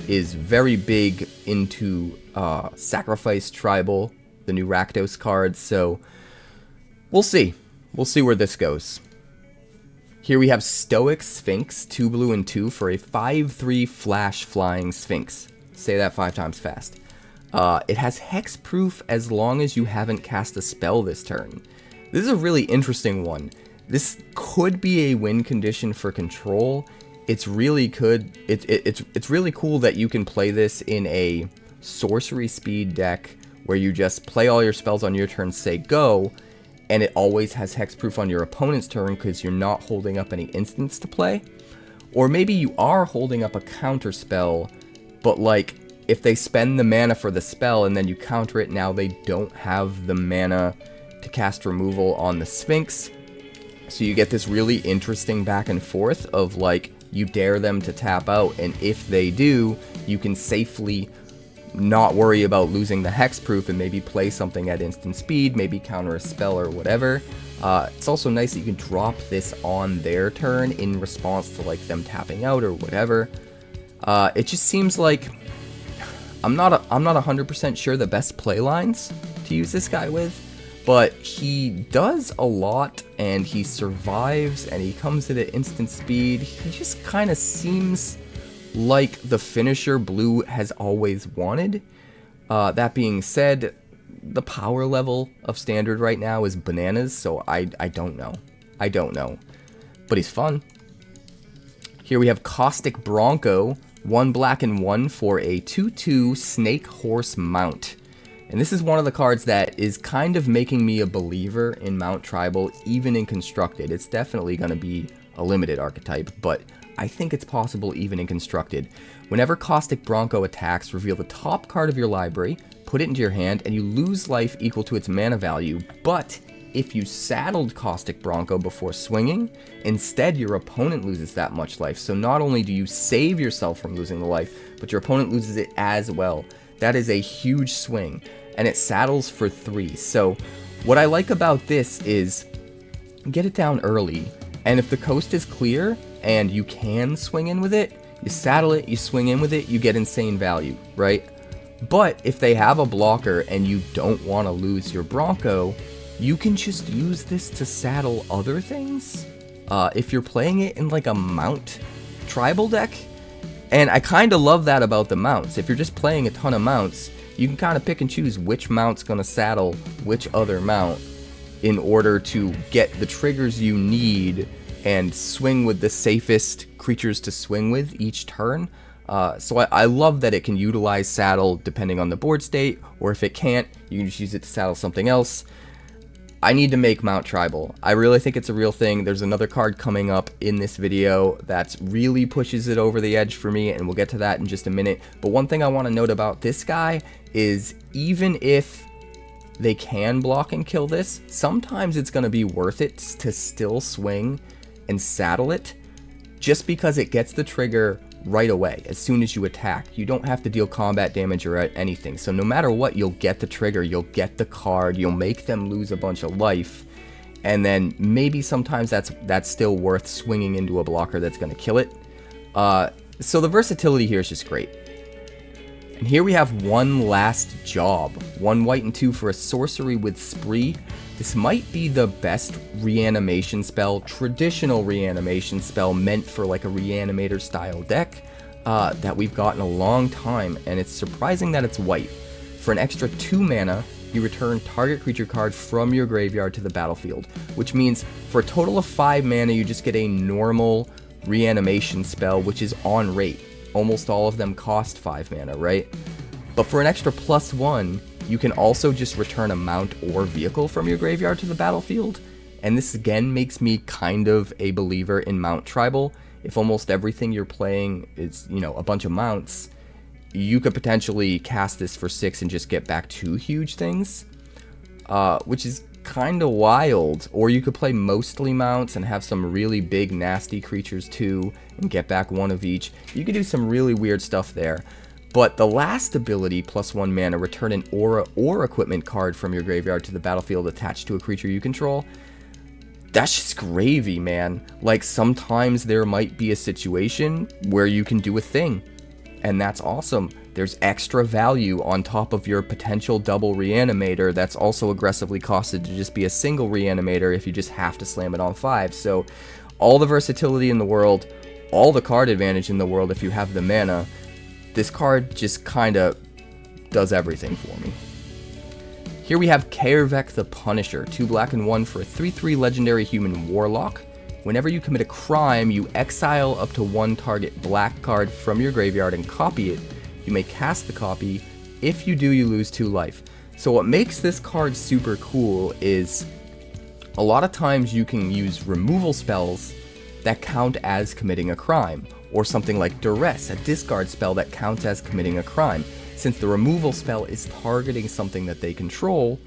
is very big into sacrifice tribal, the new Rakdos cards, so we'll see. We'll see where this goes. Here we have Stoic Sphinx, 2 blue and 2 for a 5/3 flash flying Sphinx. Say that 5 times fast. It has hexproof as long as you haven't cast a spell this turn. This is a really interesting one. This could be a win condition for control. It's really good. It's really cool that you can play this in a sorcery speed deck where you just play all your spells on your turn, say go, and it always has hexproof on your opponent's turn because you're not holding up any instants to play. Or maybe you are holding up a counter spell, but like if they spend the mana for the spell and then you counter it, now they don't have the mana to cast removal on the Sphinx. So you get this really interesting back and forth of like, you dare them to tap out, and if they do, you can safely not worry about losing the hexproof and maybe play something at instant speed, maybe counter a spell or whatever. It's also nice that you can drop this on their turn in response to like them tapping out or whatever. It just seems like I'm not 100% sure the best play lines to use this guy with, but he does a lot and he survives and he comes at an instant speed. He just kind of seems like the finisher Blue has always wanted. That being said, the power level of Standard right now is bananas, so I don't know. I don't know. But he's fun. Here we have Caustic Bronco, 1 black and 1 for a 2/2 Snake Horse Mount. And this is one of the cards that is kind of making me a believer in Mount Tribal, even in Constructed. It's definitely going to be a limited archetype, but I think it's possible even in Constructed. Whenever Caustic Bronco attacks, reveal the top card of your library, put it into your hand, and you lose life equal to its mana value. But if you saddled Caustic Bronco before swinging, instead your opponent loses that much life. So not only do you save yourself from losing the life, but your opponent loses it as well. That is a huge swing, and it saddles for 3. So what I like about this is get it down early, and if the coast is clear and you can swing in with it, you saddle it, you swing in with it, you get insane value, right? But if they have a blocker and you don't want to lose your Bronco, you can just use this to saddle other things. If you're playing it in like a Mount Tribal deck, and I kind of love that about the mounts. If you're just playing a ton of mounts, you can kind of pick and choose which mount's going to saddle which other mount in order to get the triggers you need and swing with the safest creatures to swing with each turn. So I love that it can utilize saddle depending on the board state, or if it can't, you can just use it to saddle something else. I need to make Mount Tribal. I really think it's a real thing. There's another card coming up in this video that really pushes it over the edge for me, and we'll get to that in just a minute. But one thing I want to note about this guy is even if they can block and kill this, sometimes it's going to be worth it to still swing and saddle it, just because it gets the trigger right away as soon as you attack. You don't have to deal combat damage or anything, so no matter what, you'll get the trigger, you'll get the card, you'll make them lose a bunch of life, and then maybe sometimes that's still worth swinging into a blocker that's going to kill it. So the versatility here is just great. And here we have One Last Job, 1 white and 2 for a sorcery with Spree. This might be the best reanimation spell, traditional reanimation spell meant for like a reanimator style deck that we've got in a long time, and it's surprising that it's white. For an extra 2 mana, you return target creature card from your graveyard to the battlefield, which means for a total of 5 mana, you just get a normal reanimation spell, which is on rate. Almost all of them cost 5 mana, right? But for an extra +1, you can also just return a mount or vehicle from your graveyard to the battlefield. And this again makes me kind of a believer in Mount Tribal. If almost everything you're playing is, you know, a bunch of mounts, you could potentially cast this for 6 and just get back 2 huge things. Which is kind of wild. Or you could play mostly mounts and have some really big nasty creatures too and get back one of each. You could do some really weird stuff there. But the last ability, +1 mana, return an aura or equipment card from your graveyard to the battlefield attached to a creature you control. That's just gravy, man. Like, sometimes there might be a situation where you can do a thing, and that's awesome. There's extra value on top of your potential double reanimator that's also aggressively costed to just be a single reanimator if you just have to slam it on 5. So all the versatility in the world, all the card advantage in the world if you have the mana. This card just kind of does everything for me. Here we have 𝐴 the Punisher, 2 black and 1 for a 3/3 legendary human warlock. Whenever you commit a crime, you exile up to 1 target black card from your graveyard and copy it. You may cast the copy. If you do, you lose 2 life. So what makes this card super cool is a lot of times you can use removal spells that count as committing a crime, or something like Duress, a discard spell that counts as committing a crime. Since the removal spell is targeting something that they control,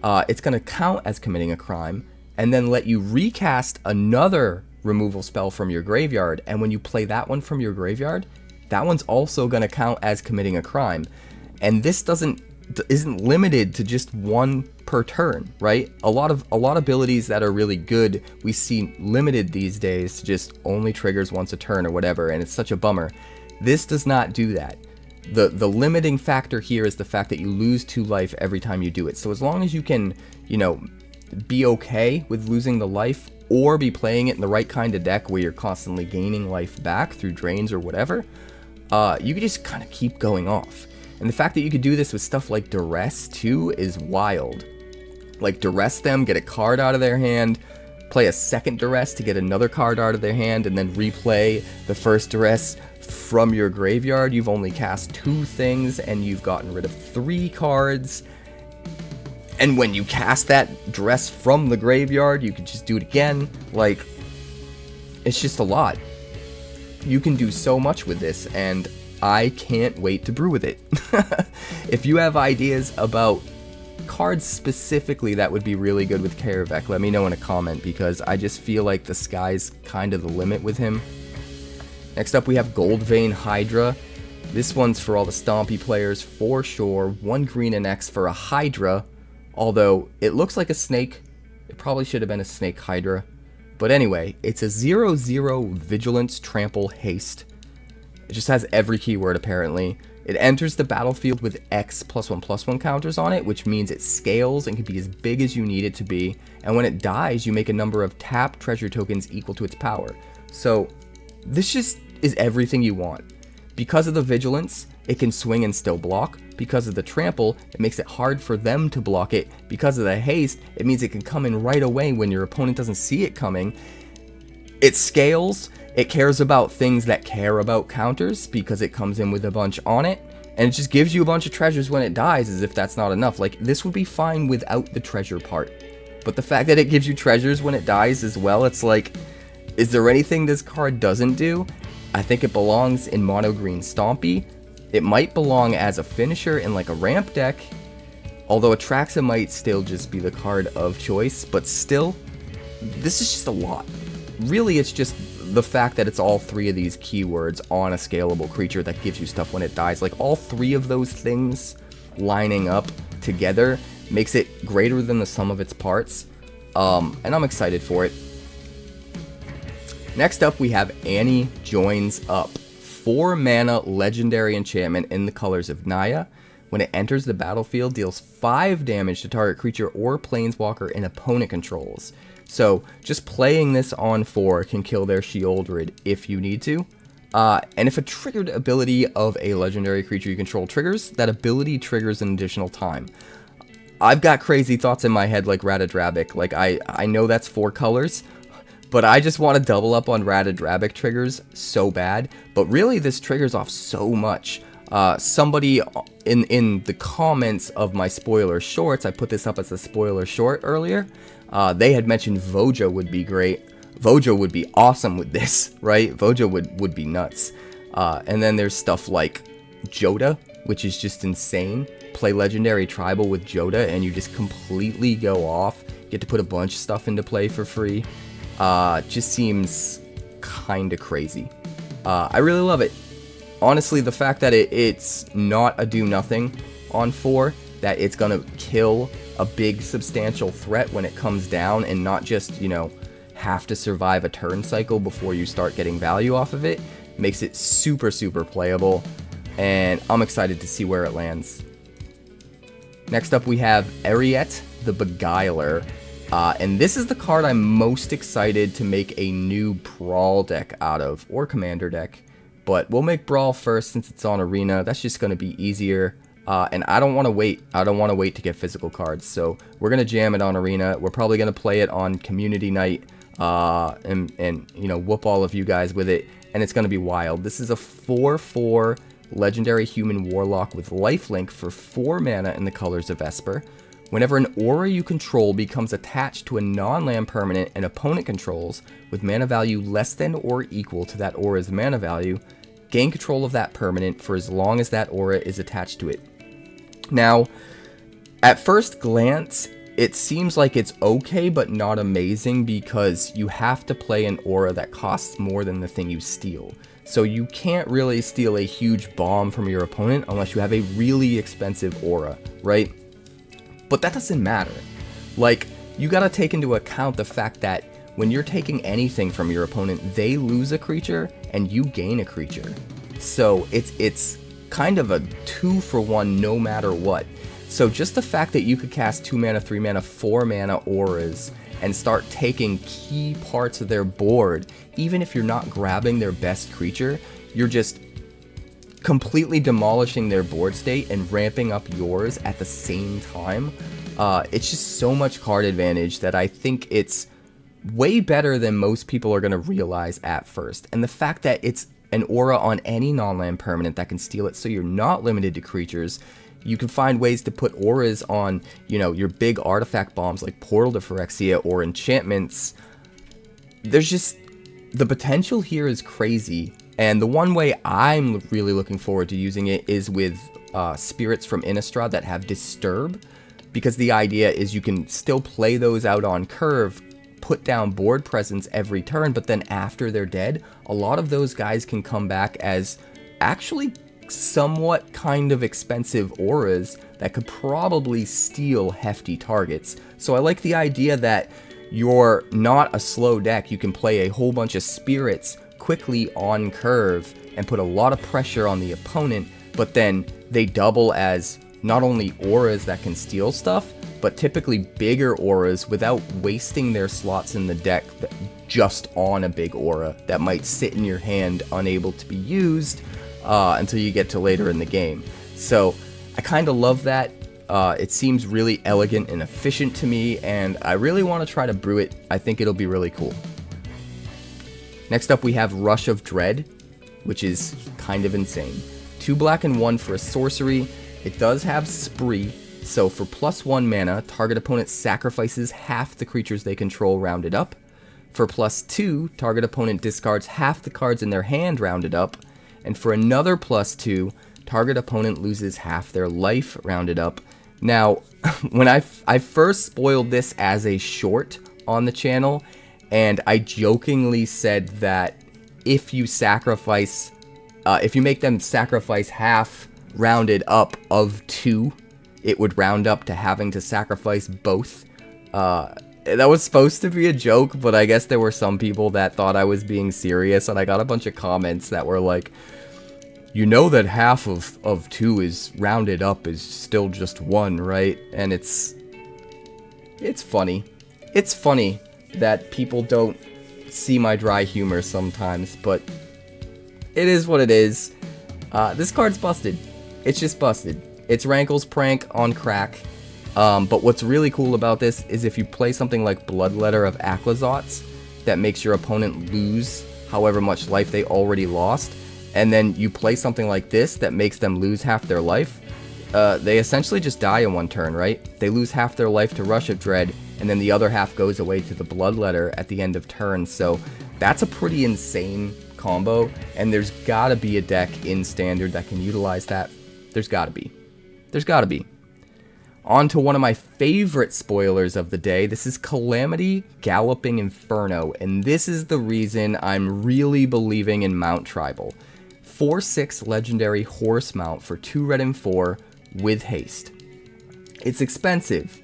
it's going to count as committing a crime, and then let you recast another removal spell from your graveyard, and when you play that one from your graveyard, that one's also going to count as committing a crime. And this isn't limited to just 1 per turn, right? A lot of abilities that are really good, we see limited these days to just only triggers once a turn or whatever, and it's such a bummer. This does not do that. The limiting factor here is the fact that you lose 2 life every time you do it. So as long as you can, you know, be okay with losing the life, or be playing it in the right kind of deck where you're constantly gaining life back through drains or whatever, you can just kind of keep going off. And the fact that you could do this with stuff like Duress too is wild. Like, Duress them, get a card out of their hand, play a second Duress to get another card out of their hand, and then replay the first Duress from your graveyard. You've only cast 2 things and you've gotten rid of 3 cards. And when you cast that Duress from the graveyard, you can just do it again. Like, it's just a lot. You can do so much with this, and I can't wait to brew with it. If you have ideas about cards specifically that would be really good with 𝐴, let me know in a comment, because I just feel like the sky's kind of the limit with him. Next up we have Goldvein Hydra. This one's for all the Stompy players for sure. 1 green and X for a Hydra, although it looks like a snake. It probably should have been a snake Hydra. But anyway, it's a 0/0 Vigilance, Trample, Haste. It just has every keyword apparently. It enters the battlefield with X +1/+1 counters on it, which means it scales and can be as big as you need it to be. And when it dies, you make a number of tap treasure tokens equal to its power. So this just is everything you want. Because of the Vigilance, it can swing and still block. Because of the Trample, it makes it hard for them to block it. Because of the Haste, it means it can come in right away when your opponent doesn't see it coming. It scales. It cares about things that care about counters because it comes in with a bunch on it, and it just gives you a bunch of treasures when it dies, as if that's not enough. Like, this would be fine without the treasure part, but the fact that it gives you treasures when it dies as well, it's like, is there anything this card doesn't do? I think it belongs in mono green Stompy. It might belong as a finisher in like a ramp deck, although Atraxa might still just be the card of choice, but still, this is just a lot. Really, it's just the fact that it's all 3 of these keywords on a scalable creature that gives you stuff when it dies. Like, all 3 of those things lining up together makes it greater than the sum of its parts, and I'm excited for it. Next up we have Annie Joins Up, 4 mana legendary enchantment in the colors of Naya. When it enters the battlefield, deals 5 damage to target creature or planeswalker an opponent controls. So just playing this on 4 can kill their Sheoldred if you need to. And if a triggered ability of a legendary creature you control triggers, that ability triggers an additional time. I've got crazy thoughts in my head like 𝑖𝒍𝒕𝒊𝒑𝒍. Like, I know that's 4 colors, but I just want to double up on 𝑖𝒍𝒕𝒊𝒑 triggers so bad. But really, this triggers off so much. Somebody in the comments of my spoiler shorts, I put this up as a spoiler short earlier, they had mentioned Vojo would be great. Vojo would be awesome with this, right? Vojo would be nuts. And then there's stuff like Joda, which is just insane. play Legendary Tribal with Jodah and you just completely go off, get to put a bunch of stuff into play for free, just seems kinda crazy. I really love it. Honestly, the fact that it's not a do nothing on 4, that it's gonna kill a big substantial threat when it comes down and not just, you know, have to survive a turn cycle before you start getting value off of it, makes it super playable, and I'm excited to see where it lands. Next up we have Ariete the Beguiler, and this is the card I'm most excited to make a new Brawl deck out of, or Commander deck, but we'll make Brawl first since it's on Arena. That's just going to be easier, and I don't want to wait. I don't want to wait to get physical cards, so we're going to jam it on Arena. We're probably going to play it on Community Night, and you know, whoop all of you guys with it, and it's going to be wild. This is a 4/4 Legendary Human Warlock with lifelink for 4 mana in the colors of Esper. Whenever an aura you control becomes attached to a non-land permanent an opponent controls with mana value less than or equal to that aura's mana value, gain control of that permanent for as long as that aura is attached to it. Now, at first glance, it seems like it's okay but not amazing because you have to play an aura that costs more than the thing you steal. So you can't really steal a huge bomb from your opponent unless you have a really expensive aura, right? But that doesn't matter. Like, you gotta take into account the fact that when you're taking anything from your opponent, they lose a creature and you gain a creature. So it's kind of a 2-for-1 no matter what. So just the fact that you could cast 2 mana, 3 mana, 4 mana auras and start taking key parts of their board, even if you're not grabbing their best creature, you're just completely demolishing their board state and ramping up yours at the same time. It's just so much card advantage that I think it's way better than most people are going to realize at first. And the fact that it's an aura on any non-land permanent that can steal it, so you're not limited to creatures. You can find ways to put auras on, you know, your big artifact bombs like Portal to Phyrexia or enchantments. There's just, the potential here is crazy. And the one way I'm really looking forward to using it is with spirits from Innistrad that have Disturb, because the idea is you can still play those out on curve, put down board presence every turn, but then after they're dead, a lot of those guys can come back as actually somewhat kind of expensive auras that could probably steal hefty targets. So I like the idea that you're not a slow deck. You can play a whole bunch of spirits quickly on curve and put a lot of pressure on the opponent, but then they double as not only auras that can steal stuff, but typically bigger auras without wasting their slots in the deck just on a big aura that might sit in your hand unable to be used until you get to later in the game. So I kind of love that. It seems really elegant and efficient to me, and I really want to try to brew it. I think it'll be really cool. Next up we have Rush of Dread, which is kind of insane. 2 black and 1 for a sorcery. It does have Spree, so for +1 mana, target opponent sacrifices half the creatures they control rounded up. For +2, target opponent discards half the cards in their hand rounded up. And for another +2, target opponent loses half their life rounded up. Now, when I first spoiled this as a short on the channel, and I jokingly said that if you sacrifice, if you make them sacrifice half rounded up of 2, it would round up to having to sacrifice both. That was supposed to be a joke, but I guess there were some people that thought I was being serious, and I got a bunch of comments that were like, you know that half of 2 is rounded up is still just 1, right? And it's funny. It's funny that people don't see my dry humor sometimes, but it is what it is. This card's busted. It's just busted. It's Rankle's Prank on crack. But what's really cool about this is if you play something like Bloodletter of Āķļazots that makes your opponent lose however much life they already lost, and then you play something like this that makes them lose half their life, they essentially just die in one turn, right? They lose half their life to Rush of Dread, and then the other half goes away to the Bloodletter at the end of turn. So that's a pretty insane combo, and there's gotta be a deck in Standard that can utilize that. There's gotta be. There's gotta be. On to one of my favorite spoilers of the day. This is Calamity Galloping Inferno, and this is the reason I'm really believing in Mount Tribal. 4/6 legendary horse mount for 2 red and 4 with haste. It's expensive,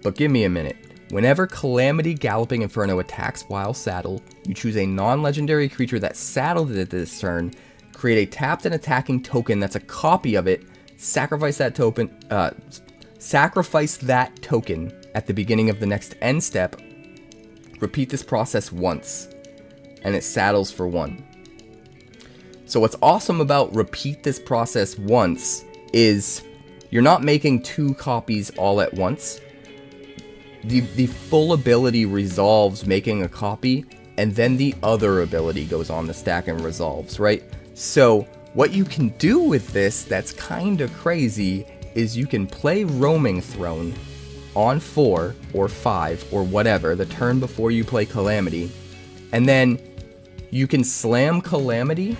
but give me a minute. Whenever Calamity Galloping Inferno attacks while saddled, you choose a non-legendary creature that's saddled at this turn, create a tapped and attacking token that's a copy of it, sacrifice that token at the beginning of the next end step, repeat this process once, and it saddles for 1. So what's awesome about repeat this process once is you're not making 2 copies all at once. The full ability resolves making a copy, and then the other ability goes on the stack and resolves, right? So what you can do with this that's kind of crazy is you can play Roaming Throne on 4 or 5 or whatever the turn before you play Calamity, and then you can slam Calamity,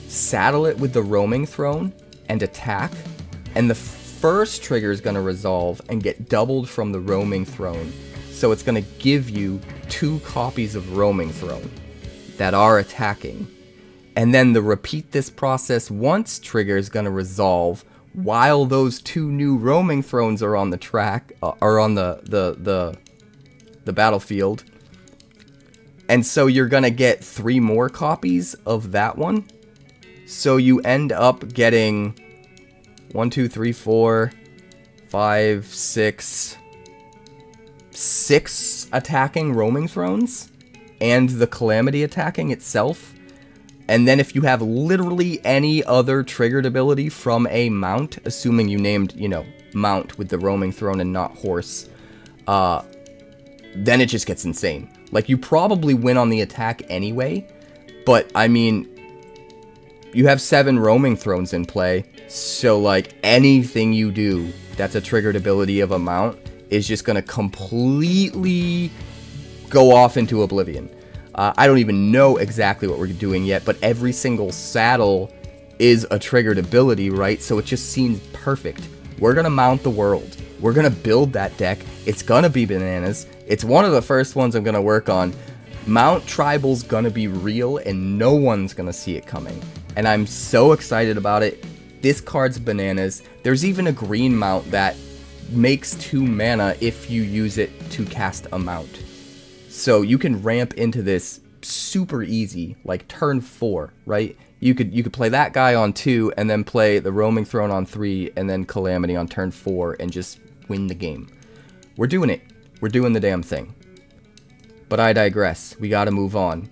saddle it with the Roaming Throne, and attack, and the first trigger is going to resolve and get doubled from the Roaming Throne. So it's going to give you 2 copies of Roaming Throne that are attacking. And then the repeat this process once trigger is going to resolve while those 2 new Roaming Thrones are on the track, are on the battlefield. And so you're going to get 3 more copies of that one. So you end up getting 1, 2, 3, 4, 5, 6 attacking Roaming Thrones, and the Calamity attacking itself. And then if you have literally any other triggered ability from a mount, assuming you named, mount with the Roaming Throne and not horse, then it just gets insane. Like, you probably win on the attack anyway, but I mean, you have 7 Roaming Thrones in play, so like anything you do that's a triggered ability of a mount is just gonna completely go off into oblivion. I don't even know exactly what we're doing yet, but every single saddle is a triggered ability, right? So it just seems perfect. We're gonna mount the world. We're gonna build that deck. It's gonna be bananas. It's one of the first ones I'm gonna work on. Mount Tribal's gonna be real, and no one's gonna see it coming. And I'm so excited about it. This card's bananas. There's even a green mount that makes 2 mana if you use it to cast a mount. So you can ramp into this super easy, like turn 4, right? You could play that guy on 2, and then play the Roaming Throne on 3, and then Calamity on turn 4, and just win the game. We're doing it. We're doing the damn thing. But I digress. We gotta move on.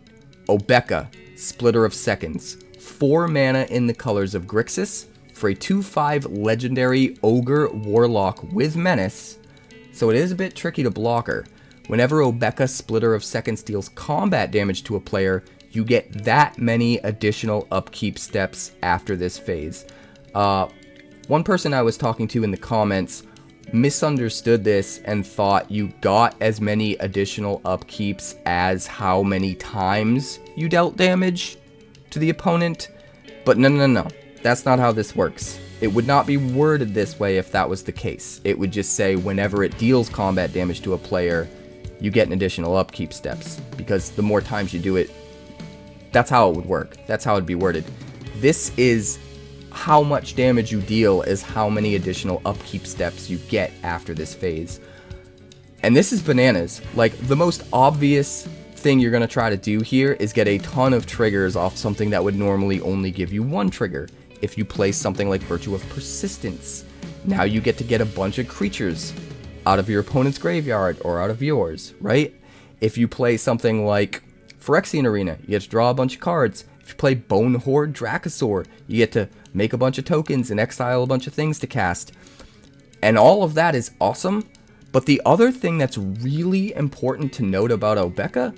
𝑂𝑏𝑒𝑘, Splitter of Seconds. 4 mana in the colors of Grixis for a 2/5 legendary Ogre Warlock with Menace, so it is a bit tricky to block her. Whenever 𝑂𝑏𝑒𝑘 Splitter of Seconds deals combat damage to a player, you get that many additional upkeep steps after this phase. One person I was talking to in the comments misunderstood this and thought you got as many additional upkeeps as how many times you dealt damage to the opponent, but no, that's not how this works. It would not be worded this way if that was the case. It would just say whenever it deals combat damage to a player, you get an additional upkeep steps, because the more times you do it, that's how it would work. That's how it'd be worded. This is how much damage you deal is how many additional upkeep steps you get after this phase. And this is bananas. Like, the most obvious thing you're going to try to do here is get a ton of triggers off something that would normally only give you 1 trigger. If you play something like Virtue of Persistence, now you get to get a bunch of creatures out of your opponent's graveyard or out of yours, right? If you play something like Phyrexian Arena, you get to draw a bunch of cards. If you play Bone Horde Dracosaur, you get to make a bunch of tokens and exile a bunch of things to cast. And all of that is awesome, but the other thing that's really important to note about 𝑂𝑏𝑒𝑘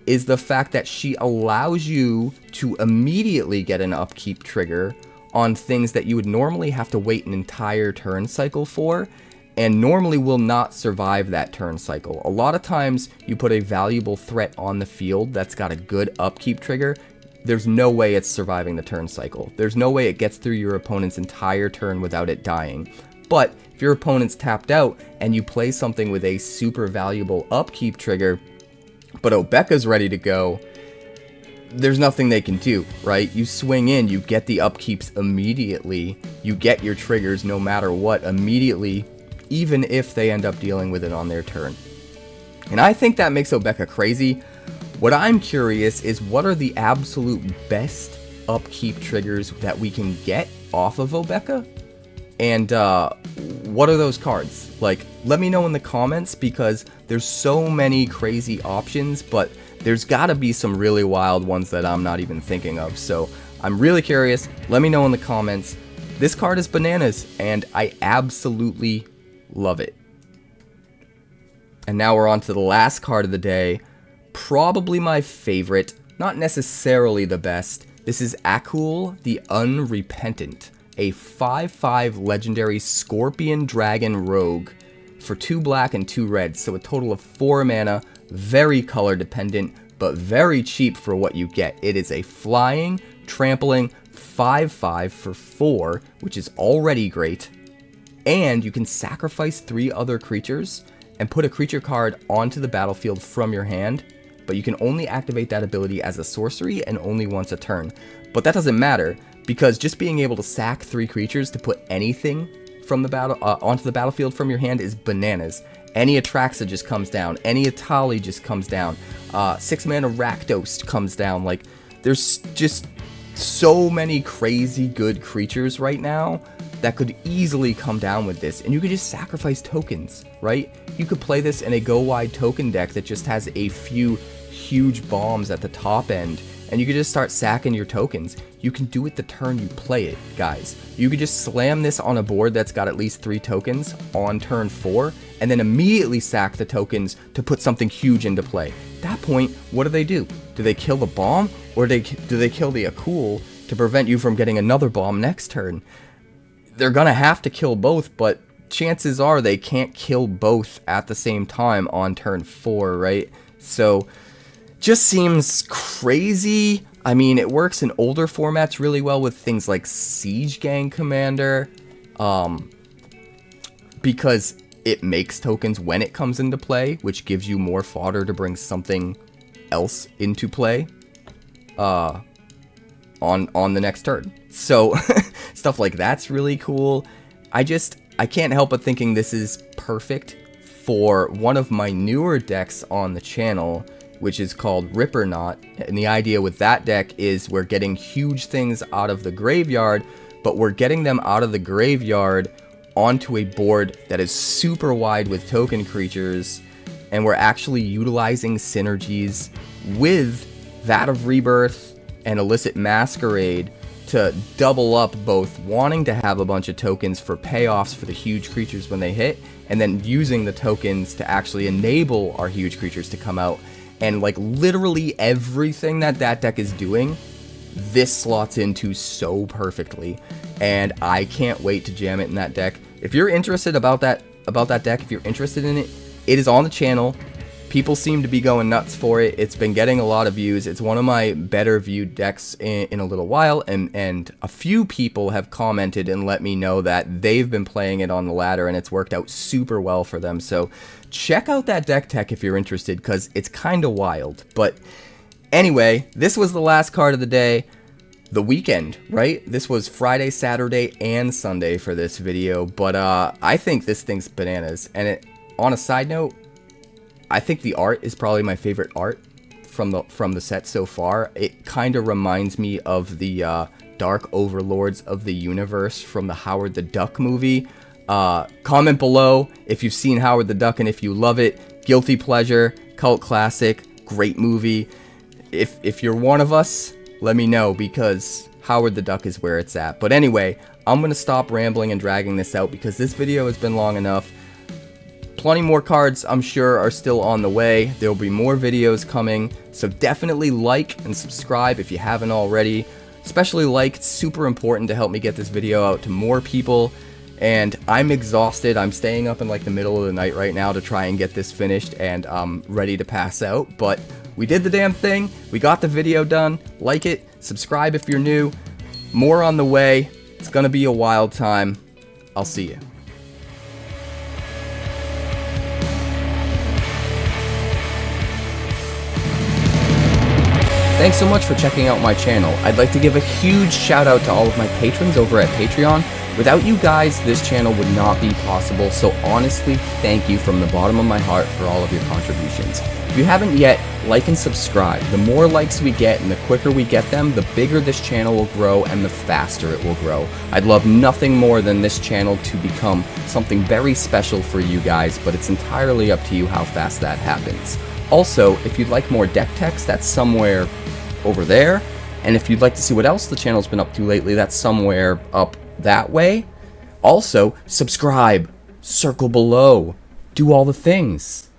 is the fact that she allows you to immediately get an upkeep trigger on things that you would normally have to wait an entire turn cycle for, and normally will not survive that turn cycle. A lot of times, you put a valuable threat on the field that's got a good upkeep trigger, there's no way it's surviving the turn cycle. There's no way it gets through your opponent's entire turn without it dying. But if your opponent's tapped out and you play something with a super valuable upkeep trigger, but Obeka's ready to go, there's nothing they can do, right? You swing in, you get the upkeeps immediately, you get your triggers no matter what immediately, even if they end up dealing with it on their turn. And I think that makes Obeka crazy. What I'm curious is, what are the absolute best upkeep triggers that we can get off of Obeka? And what are those cards? Like, let me know in the comments, because there's so many crazy options, but there's gotta be some really wild ones that I'm not even thinking of. So I'm really curious. Let me know in the comments. This card is bananas, and I absolutely love it. And now we're on to the last card of the day. Probably my favorite, not necessarily the best. This is Akul the Unrepentant, a 5/5 legendary Scorpion Dragon Rogue for 2 black and 2 red, so a total of 4 mana, very color dependent, but very cheap for what you get. It is a flying, trampling 5/5 for 4, which is already great, and you can sacrifice 3 other creatures and put a creature card onto the battlefield from your hand, but you can only activate that ability as a sorcery and only once a turn. But that doesn't matter, because just being able to sack 3 creatures to put anything from the battle onto the battlefield from your hand is bananas. Any Atraxa just comes down, any Etali just comes down, 6 mana Rakdos comes down. Like, there's just so many crazy good creatures right now that could easily come down with this, and you could just sacrifice tokens, right? You could play this in a go wide token deck that just has a few huge bombs at the top end, and you could just start sacking your tokens. You can do it the turn you play it, guys. You could just slam this on a board that's got at least 3 tokens on turn 4, and then immediately sack the tokens to put something huge into play. At that point, what do? Do they kill the bomb, or do they kill the Akul to prevent you from getting another bomb next turn? They're gonna have to kill both, but chances are they can't kill both at the same time on turn 4, right? So, just seems crazy. I mean, it works in older formats really well with things like Siege Gang Commander, because it makes tokens when it comes into play, which gives you more fodder to bring something else into play on the next turn. So stuff like that's really cool. I can't help but thinking this is perfect for one of my newer decks on the channel, which is called Ripperknot. And the idea with that deck is we're getting huge things out of the graveyard, but we're getting them out of the graveyard onto a board that is super wide with token creatures, and we're actually utilizing synergies with Vat of Rebirth and Illicit Masquerade to double up both wanting to have a bunch of tokens for payoffs for the huge creatures when they hit, and then using the tokens to actually enable our huge creatures to come out. And like literally everything that deck is doing, this slots into so perfectly, and I can't wait to jam it in that deck. If you're interested about that deck, if you're interested in it, it is on the channel. People seem to be going nuts for it. It's been getting a lot of views. It's one of my better viewed decks in a little while, and a few people have commented and let me know that they've been playing it on the ladder and it's worked out super well for them. So check out that deck tech if you're interested, because it's kind of wild. But anyway, this was the last card of the day. The weekend, right? This was Friday, Saturday, and Sunday for this video, but I think this thing's bananas. And on a side note, I think the art is probably my favorite art from the set so far. It kind of reminds me of the Dark Overlords of the Universe from the Howard the Duck movie. Comment below if you've seen Howard the Duck and if you love it. Guilty pleasure, cult classic, great movie. If you're one of us, let me know, because Howard the Duck is where it's at. But anyway, I'm going to stop rambling and dragging this out because this video has been long enough. Plenty more cards, I'm sure, are still on the way. There will be more videos coming, so definitely like and subscribe if you haven't already. Especially like, it's super important to help me get this video out to more people. And I'm exhausted. I'm staying up in like the middle of the night right now to try and get this finished, and I'm ready to pass out. But we did the damn thing. We got the video done. Like it, subscribe if you're new. More on the way. It's gonna be a wild time. I'll see you. Thanks so much for checking out my channel. I'd like to give a huge shout out to all of my patrons over at Patreon. Without you guys, this channel would not be possible, so honestly, thank you from the bottom of my heart for all of your contributions. If you haven't yet, like and subscribe. The more likes we get and the quicker we get them, the bigger this channel will grow and the faster it will grow. I'd love nothing more than this channel to become something very special for you guys, but it's entirely up to you how fast that happens. Also, if you'd like more deck techs, that's somewhere over there. And if you'd like to see what else the channel's been up to lately, that's somewhere up that way. Also, subscribe, circle below, do all the things.